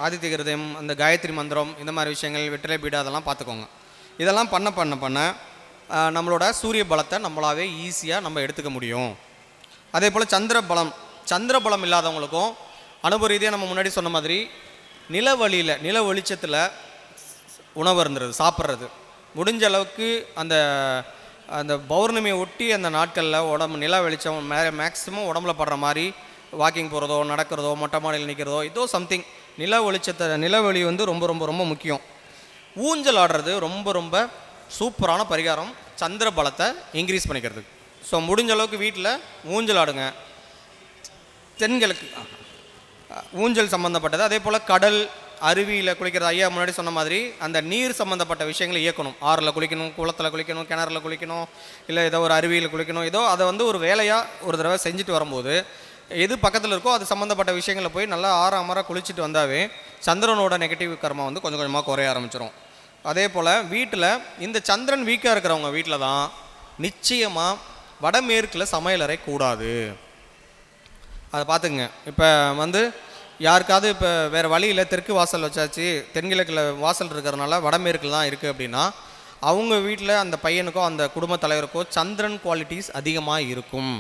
ஆதித்ய கிருதயம், அந்த காயத்ரி மந்திரம், இந்த மாதிரி விஷயங்கள், வெற்றிலை பீடை, அதெல்லாம் பார்த்துக்கோங்க. இதெல்லாம் பண்ண நம்மளோட சூரிய பலத்தை நம்மளாவே ஈஸியாக நம்ம எடுத்துக்க முடியும். அதே போல் சந்திர பலம் இல்லாதவங்களுக்கும் அனுபவ ரீதியாக நம்ம முன்னாடி சொன்ன மாதிரி நில வெளிச்சத்தில் உணவு இருந்துறது, சாப்பிட்றது முடிஞ்ச அளவுக்கு அந்த பௌர்ணமியை ஒட்டி அந்த நாட்களில் உடம்பு நில வெளிச்சம் மேக்ஸிமம் உடம்புல படுற மாதிரி வாக்கிங் போகிறதோ, நடக்கிறதோ, மொட்டை மாடியில் நிற்கிறதோ, இதோ சம்திங் நிலவெளி வந்து ரொம்ப ரொம்ப ரொம்ப முக்கியம். ஊஞ்சல் ஆடுறது ரொம்ப ரொம்ப சூப்பரான பரிகாரம் சந்திர பலத்தை இன்க்ரீஸ் பண்ணிக்கிறதுக்கு. ஸோ முடிஞ்ச அளவுக்கு வீட்டில் ஊஞ்சல் ஆடுங்க. தென்கிழக்கு ஊஞ்சல் சம்மந்தப்பட்டது. அதே போல் கடல், அருவியில் குளிக்கிறது, ஐயா முன்னாடி சொன்ன மாதிரி அந்த நீர் சம்மந்தப்பட்ட விஷயங்களை இயக்கணும். ஆறில் குளிக்கணும், குளத்தில் குளிக்கணும், கிணறுல குளிக்கணும், இல்லை ஏதோ ஒரு அருவியில் குளிக்கணும், ஏதோ அதை வந்து ஒரு வேலையாக ஒரு தடவை செஞ்சுட்டு வரும்போது எது பக்கத்தில் இருக்கோ அது சம்மந்தப்பட்ட விஷயங்களை போய் நல்லா அமர குளிச்சுட்டு வந்தாவே சந்திரனோட நெகட்டிவ் கர்மா வந்து கொஞ்சம் கொஞ்சமாக குறைய ஆரம்பிச்சிடும். அதே போல் வீட்டில் இந்த சந்திரன் வீக்காக இருக்கிறவங்க வீட்டில் தான் நிச்சயமாக வடமேற்கில் சமையலறை கூடாது. அதை பார்த்துக்குங்க. இப்போ வந்து யாருக்காவது இப்போ வேறு வழியில் தெற்கு வாசல் வச்சாச்சு, தென்கிழக்கில் வாசல் இருக்கிறதுனால வடமேற்கில் தான் இருக்குது அப்படின்னா அவங்க வீட்டில் அந்த பையனுக்கோ அந்த குடும்ப தலைவருக்கோ சந்திரன் குவாலிட்டிஸ் அதிகமாக இருக்கும்.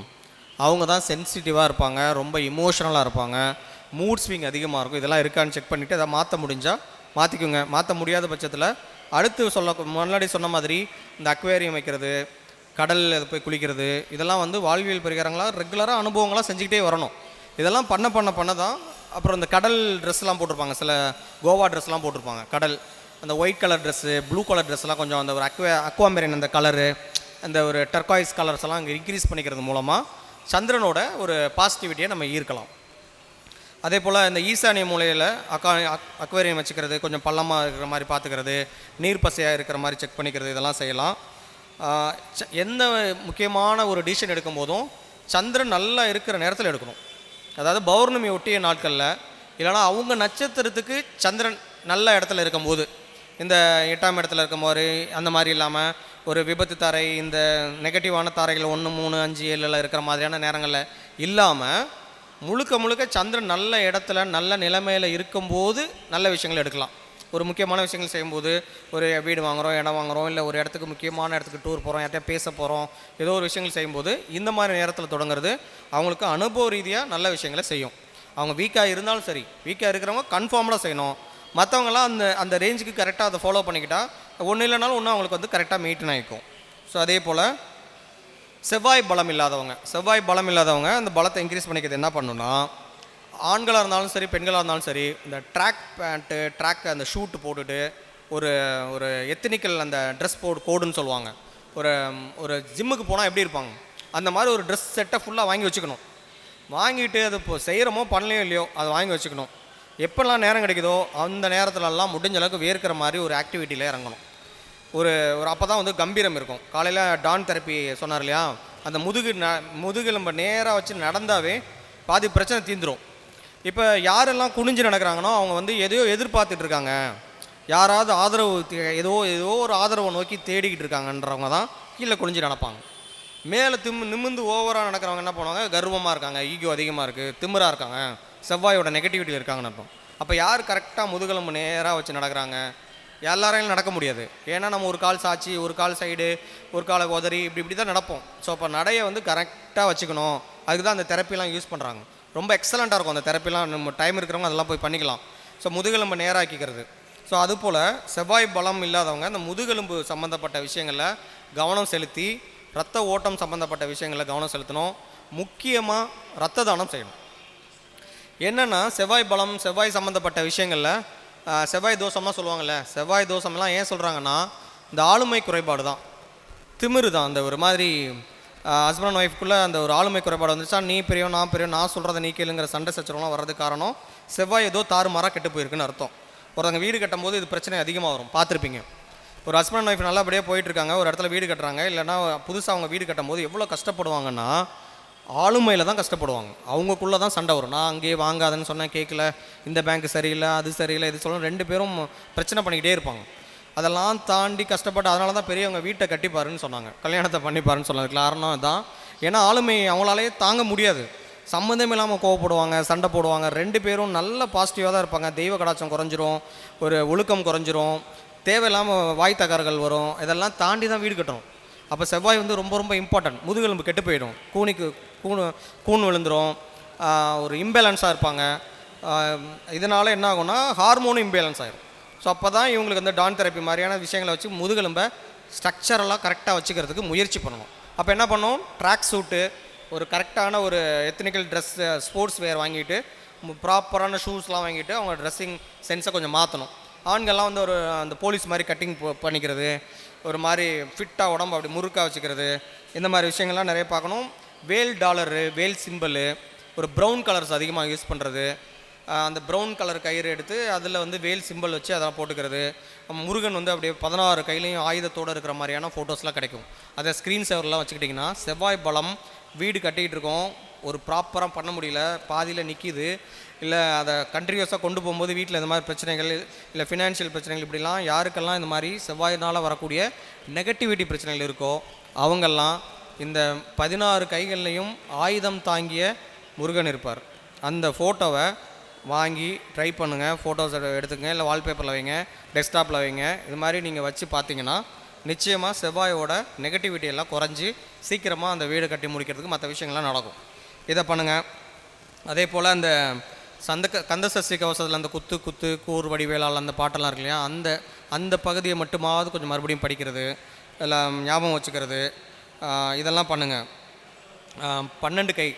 அவங்க தான் சென்சிட்டிவாக இருப்பாங்க, ரொம்ப இமோஷனலாக இருப்பாங்க, மூட் ஸ்விங் அதிகமாக இருக்கும். இதெல்லாம் இருக்கான்னு செக் பண்ணிவிட்டு அதை மாற்ற முடிஞ்சால் மாற்றிக்குங்க. மாற்ற முடியாத பட்சத்தில் அடுத்து முன்னாடி சொன்ன மாதிரி இந்த அக்வேரியம் வைக்கிறது, கடலில் போய் குளிக்கிறது, இதெல்லாம் வந்து வாழ்வியல் பரிகாரங்களாக ரெகுலராக அனுபவங்களாக செஞ்சுக்கிட்டே வரணும். இதெல்லாம் பண்ண தான் அப்புறம் இந்த கடல் ட்ரெஸ்லாம் போட்டிருப்பாங்க, சில கோவா ட்ரெஸ்லாம் போட்டிருப்பாங்க. கடல் அந்த white colour dress, blue colour ட்ரெஸ்லாம் கொஞ்சம் அந்த ஒரு அக்வாமெரின் அந்த கலரு, அந்த ஒரு டர்காய்ஸ் கலர்ஸ் எல்லாம் அங்கே இன்க்ரீஸ் பண்ணிக்கிறது மூலமாக சந்திரனோட ஒரு பாசிட்டிவிட்டியை நம்ம ஈர்க்கலாம். அதே போல் இந்த ஈசானிய மூலையில் அக்வேரியம் வச்சுக்கிறது, கொஞ்சம் பள்ளமாக இருக்கிற மாதிரி பார்த்துக்கிறது, நீர் பசையாக இருக்கிற மாதிரி செக் பண்ணிக்கிறது, இதெல்லாம் செய்யலாம். எந்த முக்கியமான ஒரு டிசிஷன் எடுக்கும் போதும் சந்திரன் நல்லா இருக்கிற நேரத்தில் எடுக்கணும். அதாவது பௌர்ணமி ஒட்டிய நாட்களில், இல்லைனா அவங்க நட்சத்திரத்துக்கு சந்திரன் நல்ல இடத்துல இருக்கும்போது, இந்த 8ஆம் இடத்துல இருக்கும் போது அந்த மாதிரி இல்லாமல் ஒரு விபத்து தாரை, இந்த நெகட்டிவான தாரைகள் 1, 3, 5, 7 இருக்கிற மாதிரியான நேரங்களில் இல்லாமல் முழுக்க சந்திரன் நல்ல இடத்துல நல்ல நிலைமையில் இருக்கும்போது நல்ல விஷயங்கள் எடுக்கலாம். ஒரு முக்கியமான விஷயங்கள் செய்யும்போது, ஒரு வீடு வாங்குகிறோம், இடம் வாங்குகிறோம், இல்லை ஒரு இடத்துக்கு முக்கியமான இடத்துக்கு டூர் போகிறோம், யார்கிட்ட பேச போகிறோம், ஏதோ ஒரு விஷயங்கள் செய்யும்போது இந்த மாதிரி நேரத்தில் தொடங்குறது அவங்களுக்கு அனுபவ ரீதியாக நல்ல விஷயங்களை செய்யும். அவங்க வீக்காக இருந்தாலும் சரி, வீக்காக இருக்கிறவங்க கன்ஃபார்மாக செய்யணும். மற்றவங்களாம் அந்த ரேஞ்சுக்கு கரெக்டாக அதை ஃபாலோ பண்ணிக்கிட்டால் ஒன்றும் இல்லைனாலும் ஒன்றும் அவங்களுக்கு வந்து கரெக்டாக மெயின்டைன் ஆகிக்கும். ஸோ அதே போல் செவ்வாய் பலம் இல்லாதவங்க அந்த பலத்தை இன்க்ரீஸ் பண்ணிக்கிறது என்ன பண்ணணும்னா, ஆண்களாக இருந்தாலும் சரி, பெண்களாக இருந்தாலும் சரி, இந்த ட்ராக் பேண்ட்டு, ட்ராக் அந்த ஷூட்டு போட்டுட்டு ஒரு எத்தனிக்கல் அந்த ட்ரெஸ் கோடுன்னு சொல்லுவாங்க. ஒரு ஜிம்முக்கு போனால் எப்படி இருப்பாங்க அந்த மாதிரி ஒரு ட்ரெஸ் செட்டை ஃபுல்லாக வாங்கி வச்சுக்கணும். வாங்கிட்டு அது இப்போ செய்கிறோமோ பண்ணலையோ இல்லையோ அதை வாங்கி வச்சுக்கணும். எப்போல்லாம் நேரம் கிடைக்குதோ அந்த நேரத்துலலாம் முடிஞ்ச அளவுக்கு வேர்க்கிற மாதிரி ஒரு ஆக்டிவிட்டியில் இறங்கணும். ஒரு ஒரு அப்போ தான் வந்து கம்பீரம் இருக்கும். காலையில் டான் தெரப்பி சொன்னார் இல்லையா, அந்த முதுகெலும்பை நேராக வச்சு நடந்தாவே பாதி பிரச்சனை தீந்துடும். இப்போ யாரெல்லாம் குனிஞ்சு நடக்கிறாங்களோ அவங்க வந்து எதையோ எதிர்பார்த்துட்டு இருக்காங்க, யாராவது ஆதரவு ஏதோ ஒரு ஆதரவை நோக்கி தேடிக்கிட்டு இருக்காங்கன்றவங்க தான் கீழே குனிஞ்சு நடப்பாங்க. மேலே நிமிர்ந்து ஓவராக நடக்கிறவங்க என்ன பண்ணுவாங்க, கர்வமாக இருக்காங்க, ஈகோ அதிகமாக இருக்குது, திமிராக இருக்காங்க, செவ்வாயோட நெகட்டிவிட்டியில் இருக்காங்கன்னு அர்த்தம். அப்போ யார் கரெக்டாக முதுகெலும்பு நேராக வச்சு நடக்கிறாங்க, எல்லாரையும் நடக்க முடியாது. ஏன்னா நம்ம ஒரு கால் சாச்சி, ஒரு கால் சைடு, ஒரு காலை உதறி இப்படி தான் நடப்போம். ஸோ அப்போ நடையை வந்து கரெக்டாக வச்சுக்கணும். அதுக்கு தான் அந்த தெரப்பிலாம் யூஸ் பண்ணுறாங்க. ரொம்ப எக்ஸலண்ட்டாக இருக்கும் அந்த தெரப்பிலாம். நம்ம டைம் இருக்கிறவங்க அதெல்லாம் போய் பண்ணிக்கலாம். ஸோ முதுகெலும்பு நேராக்கிக்கிறது. ஸோ அதுபோல் செவ்வாய் பலம் இல்லாதவங்க அந்த முதுகெலும்பு சம்மந்தப்பட்ட விஷயங்களில் கவனம் செலுத்தி, ரத்த ஓட்டம் சம்மந்தப்பட்ட விஷயங்களில் கவனம் செலுத்தணும். முக்கியமாக ரத்த தானம் செய்யணும். என்னென்னா செவ்வாய் பலம், செவ்வாய் சம்மந்தப்பட்ட விஷயங்களில் செவ்வாய் தோஷம்லாம் சொல்லுவாங்கள்ல, செவ்வாய் தோஷம்லாம் ஏன் சொல்கிறாங்கன்னா இந்த ஆளுமை குறைபாடு தான், திமிரு தான். அந்த ஒரு மாதிரி ஹஸ்பண்ட் அண்ட் ஒய்ஃப்குள்ளே அந்த ஒரு ஆளுமை குறைபாடு வந்துச்சா, நீ பெரியவன் நான் பெரியவன், நான் சொல்கிறத நீ கேளுங்கிற சண்டை சச்சரவுலாம் வர்றதுக்கு காரணம் செவ்வாய் ஏதோ தாறுமாறாக கெட்டு போயிருக்குன்னு அர்த்தம். ஒருத்தங்க வீடு கட்டும்போது இது பிரச்சனை அதிகமாக வரும், பார்த்துருப்பீங்க. ஒரு ஹஸ்பண்ட் அண்ட் ஒய்ஃப் நல்லபடியாக போயிட்டுருக்காங்க, ஒரு இடத்துல வீடு கட்டுறாங்க, இல்லைனா புதுசாக அவங்க வீடு கட்டும்போது எவ்வளோ கஷ்டப்படுவாங்கன்னா ஆளுமையில் தான் கஷ்டப்படுவாங்க. அவங்களுக்குள்ளே தான் சண்டை வரும். நான் அங்கேயே வாங்காதன்னு சொன்னேன், கேட்கல, இந்த பேங்க்கு சரியில்லை, அது சரியில்லை, இது சொல்லணும், 2 பேரும் பிரச்சனை பண்ணிக்கிட்டே இருப்பாங்க. அதெல்லாம் தாண்டி கஷ்டப்பட்டு அதனால தான் பெரியவங்க வீட்டை கட்டிப்பாருன்னு சொன்னாங்க, கல்யாணத்தை பண்ணிப்பாருன்னு சொன்னது காரணம் தான். ஏன்னா ஆளுமை அவங்களாலே தாங்க முடியாது. சம்மந்தம் இல்லாமல் கோவப்படுவாங்க, சண்டை போடுவாங்க. 2 பேரும் நல்ல பாசிட்டிவாக தான் இருப்பாங்க. தெய்வ கடாட்சம் குறைஞ்சிரும், ஒரு ஒழுக்கம் குறைஞ்சிரும், தேவையில்லாமல் வாய் தகராறுகள் வரும். இதெல்லாம் தாண்டி தான் வீடு கட்டணும். அப்போ செவ்வாய் வந்து ரொம்ப ரொம்ப இம்பார்ட்டன்ட். முதுகெலும்பு கெட்டு போயிடும், கூண் விழுந்துடும், ஒரு இம்பேலன்ஸாக இருப்பாங்க. இதனால் என்ன ஆகும்னா ஹார்மோனும் இம்பேலன்ஸ் ஆகிடும். ஸோ அப்போ தான் இவங்களுக்கு வந்து டான் தெரப்பி மாதிரியான விஷயங்களை வச்சு முதுகெலும்பை ஸ்ட்ரக்சரெல்லாம் கரெக்டாக வச்சுக்கிறதுக்கு முயற்சி பண்ணணும். அப்போ என்ன பண்ணணும், ட்ராக் சூட்டு, ஒரு கரெக்டான ஒரு எத்தனிக்கல் ட்ரெஸ், ஸ்போர்ட்ஸ் வேர் வாங்கிட்டு, ப்ராப்பரான ஷூஸ்லாம் வாங்கிட்டு அவங்க ட்ரெஸ்ஸிங் சென்ஸை கொஞ்சம் மாற்றணும். ஆண்கள்லாம் வந்து ஒரு அந்த போலீஸ் மாதிரி கட்டிங் பண்ணிக்கிறது, ஒரு மாதிரி ஃபிட்டாக உடம்பு அப்படி முறுக்காக வச்சுக்கிறது, இந்த மாதிரி விஷயங்கள்லாம் நிறைய பார்க்கணும். வேல் டாலரு, வேல் சிம்பிளு, ஒரு ப்ரௌன் கலர்ஸ் அதிகமாக யூஸ் பண்ணுறது, அந்த ப்ரௌன் கலர் கயிறு எடுத்து அதில் வந்து வேல் சிம்பிள் வச்சு அதெல்லாம் போட்டுக்கிறது. முருகன் வந்து அப்படியே 16 கையிலையும் ஆயுதத்தோடு இருக்கிற மாதிரியான ஃபோட்டோஸ்லாம் கிடைக்கும். அதை ஸ்க்ரீன் சேவர்லாம் வச்சுக்கிட்டிங்கன்னா செவ்வாய் பலம். வீடு கட்டிக்கிட்டு இருக்கோம், ஒரு ப்ராப்பராக பண்ண முடியல, பாதியில் நிற்கிது, இல்லை அதை கண்டினியூஸாக கொண்டு போகும்போது வீட்டில் இந்த மாதிரி பிரச்சனைகள், இல்லை ஃபினான்ஷியல் பிரச்சனைகள், இப்படிலாம் யாருக்கெல்லாம் இந்த மாதிரி செவ்வாயினால் வரக்கூடிய நெகட்டிவிட்டி பிரச்சனைகள் இருக்கோ அவங்கெல்லாம் இந்த 16 கைகள்லையும் ஆயுதம் தாங்கிய முருகன் இருப்பார். அந்த ஃபோட்டோவை வாங்கி ட்ரை பண்ணுங்கள், ஃபோட்டோஸ் எடுத்துக்கங்க, இல்லை வால்பேப்பரில் வைங்க, டெஸ்க்டாப்பில் வைங்க. இது மாதிரி நீங்கள் வச்சு பார்த்தீங்கன்னா நிச்சயமாக செவ்வாயோட நெகட்டிவிட்டி எல்லாம் குறைஞ்சி சீக்கிரமாக அந்த வீடு கட்டி முடிக்கிறதுக்கு மற்ற விஷயங்கள்லாம் நடக்கும். இதை பண்ணுங்கள். அதே போல் அந்த கந்தசஷ்டி கவசத்தில் அந்த குத்து கூர் வடிவேலால் அந்த பாட்டெல்லாம் இருக்கு இல்லையா, அந்த பகுதியை மட்டுமாவது கொஞ்சம் மறுபடியும் படிக்கிறது, எல்லாம் ஞாபகம் வச்சுக்கிறது, இதெல்லாம் பண்ணுங்கள். 12 கை,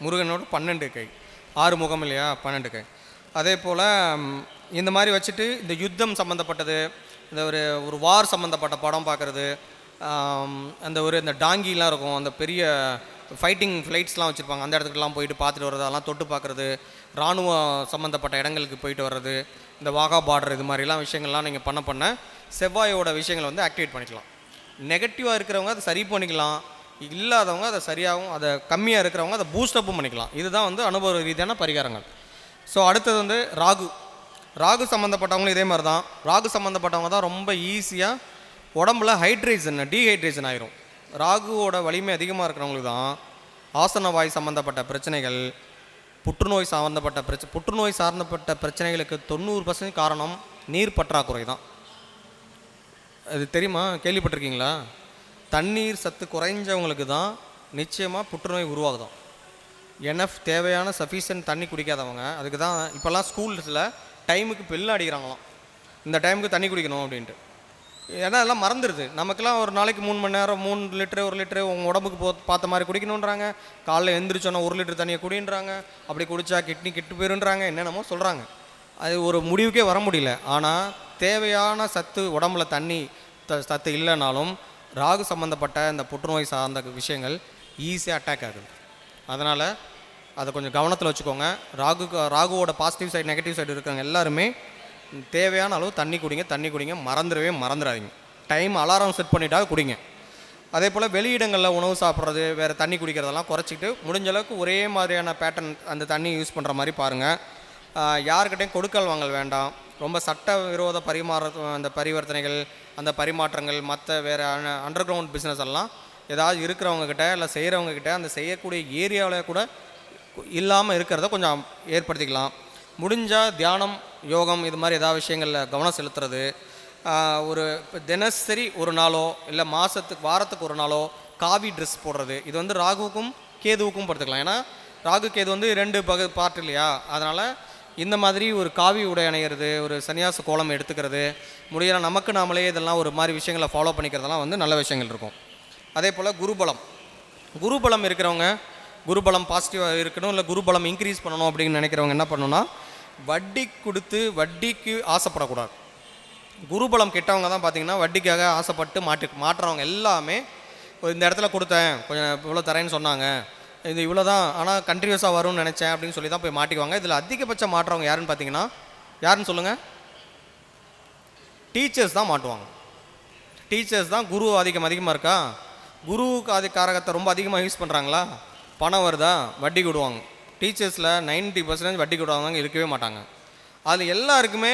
முருகனோட 12 கை, 6 முகம் இல்லையா, 12 கை. அதே போல் இந்த மாதிரி வச்சுட்டு இந்த யுத்தம் சம்மந்தப்பட்டது, இந்த ஒரு வார் சம்மந்தப்பட்ட படம் பார்க்குறது, இந்த டாங்கிலாம் இருக்கும், அந்த பெரிய ஃபைட்டிங் ஃப்ளைட்ஸ்லாம் வச்சுருப்பாங்க, அந்த இடத்துக்குலாம் போயிட்டு பார்த்துட்டு வர்றது, அதெல்லாம் தொட்டு பார்க்குறது, இராணுவம் சம்மந்தப்பட்ட இடங்களுக்கு போயிட்டு வர்றது, இந்த வாகா பார்டர், இது மாதிரிலாம் விஷயங்கள்லாம் நீங்கள் பண்ண செவ்வாயோட விஷயங்களை வந்து ஆக்டிவேட் பண்ணிக்கலாம். நெகட்டிவாக இருக்கிறவங்க அதை சரி பண்ணிக்கலாம், இல்லாதவங்க அதை சரியாகவும், அதை கம்மியாக இருக்கிறவங்க அதை பூஸ்டப்பும் பண்ணிக்கலாம். இதுதான் வந்து அனுபவ ரீதியான பரிகாரங்கள். ஸோ அடுத்தது வந்து ராகு சம்மந்தப்பட்டவங்களும் இதே மாதிரி தான். ராகு சம்மந்தப்பட்டவங்க தான் ரொம்ப ஈஸியாக உடம்புல டீஹைட்ரேஷன் ஆயிரும். ராகுவோட வலிமை அதிகமாக இருக்கிறவங்களுக்கு தான் ஆசன வாய் சம்மந்தப்பட்ட பிரச்சனைகள், புற்றுநோய் சார்ந்தப்பட்ட பிரச்சனைகளுக்கு 90% காரணம் நீர் பற்றாக்குறை தான். அது தெரியுமா, கேள்விப்பட்டிருக்கீங்களா? தண்ணீர் சத்து குறைஞ்சவங்களுக்கு தான் நிச்சயமாக புற்றுநோய் உருவாகுதான். தேவையான சஃபிஷியன்ட் தண்ணி குடிக்காதவங்க, அதுக்கு தான் இப்போல்லாம் ஸ்கூல்ஸில் டைமுக்கு பெல் அடிக்கிறாங்களாம், இந்த டைமுக்கு தண்ணி குடிக்கணும் அப்படின்ட்டு. ஏன்னா எல்லாம் மறந்துடுது. நமக்கெல்லாம் ஒரு நாளைக்கு 3 மணி நேரம் 3 லிட்டரு 1 லிட்டரு உங்கள் உடம்புக்கு பார்த்த மாதிரி குடிக்கணுன்றாங்க. காலைல எழுந்திரிச்சோன்னா 1 லிட்டர் தண்ணியை குடின்றாங்க, அப்படி குடித்தா கிட்னி கெட்டு போயிருன்றாங்க, என்னென்னமோ சொல்கிறாங்க. அது ஒரு முடிவுக்கே வர முடியல. ஆனால் தேவையான சத்து உடம்புல சத்து இல்லைனாலும் ராகு சம்மந்தப்பட்ட இந்த புற்றுநோய் சார்ந்த விஷயங்கள் ஈஸியாக அட்டாக் ஆகுது. அதனால் அதை கொஞ்சம் கவனத்தில் வச்சுக்கோங்க. ராகுவோட பாசிட்டிவ் சைடு நெகட்டிவ் சைடு இருக்கிறவங்க எல்லாருமே தேவையான அளவு தண்ணி குடிங்க. மறந்துடாதீங்க. டைம் அலாரம் செட் பண்ணிட்டா குடிங்க. அதே போல் வெளியிடங்களில் உணவு சாப்பிட்றது, வேறு தண்ணி குடிக்கிறதெல்லாம் குறைச்சிக்கிட்டு முடிஞ்ச அளவுக்கு ஒரே மாதிரியான பேட்டர்ன் அந்த தண்ணி யூஸ் பண்ணுற மாதிரி பாருங்கள். யாருக்கிட்டையும் கொடுக்கல் வாங்கல் வேண்டாம். ரொம்ப சட்ட விரோத அந்த பரிவர்த்தனைகள், அந்த பரிமாற்றங்கள், மற்ற வேறு அண்டர் கிரவுண்ட் பிஸ்னஸ் எல்லாம் ஏதாவது இருக்கிறவங்கக்கிட்ட இல்லை செய்கிறவங்கக்கிட்ட அந்த செய்யக்கூடிய ஏரியாவில் கூட இல்லாமல் இருக்கிறத கொஞ்சம் ஏற்படுத்திக்கலாம். முடிஞ்சால் தியானம், யோகம் இது மாதிரி ஏதாவது விஷயங்களில் கவனம் செலுத்துறது. ஒரு தினசரி ஒரு நாளோ இல்லை வாரத்துக்கு ஒரு நாளோ காவி ட்ரெஸ் போடுறது. இது வந்து ராகுவுக்கும் கேதுவுக்கும் படுத்துக்கலாம். ஏன்னா ராகு கேது வந்து 2 பார்ட் இல்லையா, அதனால் இந்த மாதிரி ஒரு காவி உடை அணிகிறது, ஒரு சன்னியாச கோலம் எடுத்துக்கிறது, முடிகிற நமக்கு நாமளே இதெல்லாம் ஒரு மாதிரி விஷயங்களை ஃபாலோ பண்ணிக்கிறதெல்லாம் வந்து நல்ல விஷயங்கள் இருக்கும். அதே போல் குருபலம் இருக்கிறவங்க, குருபலம் பாசிட்டிவாக இருக்கணும் இல்லை குருபலம் இன்க்ரீஸ் பண்ணணும் அப்படின்னு நினைக்கிறவங்க என்ன பண்ணணும்னா, வட்டி கொடுத்து வட்டிக்கு ஆசைப்படக்கூடாது. குருபலம் கெட்டவங்க தான் பார்த்திங்கன்னா வட்டிக்காக ஆசைப்பட்டு மாட்டுறவங்க எல்லாமே இந்த இடத்துல கொடுத்தேன், கொஞ்சம் இவ்வளோ தரேன்னு சொன்னாங்க, இது இவ்வளோ தான், ஆனால் கண்டினியூஸாக வரும்னு நினச்சேன் அப்படின்னு சொல்லி தான் போய் மாட்டிக்குவாங்க. இதில் அதிகபட்சம் மாட்டுறவங்க யாருன்னு பார்த்தீங்கன்னா, யாருன்னு சொல்லுங்கள்? டீச்சர்ஸ் தான் மாட்டுவாங்க. டீச்சர்ஸ் தான். குரு அதிகமாக இருக்கா, குருவுக்கு காரகத்தை ரொம்ப அதிகமாக யூஸ் பண்ணுறாங்களா, பணம் வருதா, வட்டி கொடுவாங்க. டீச்சர்ஸில் 90% வட்டி கொடுவாங்க இருக்கவே மாட்டாங்க. அதில் எல்லாருக்குமே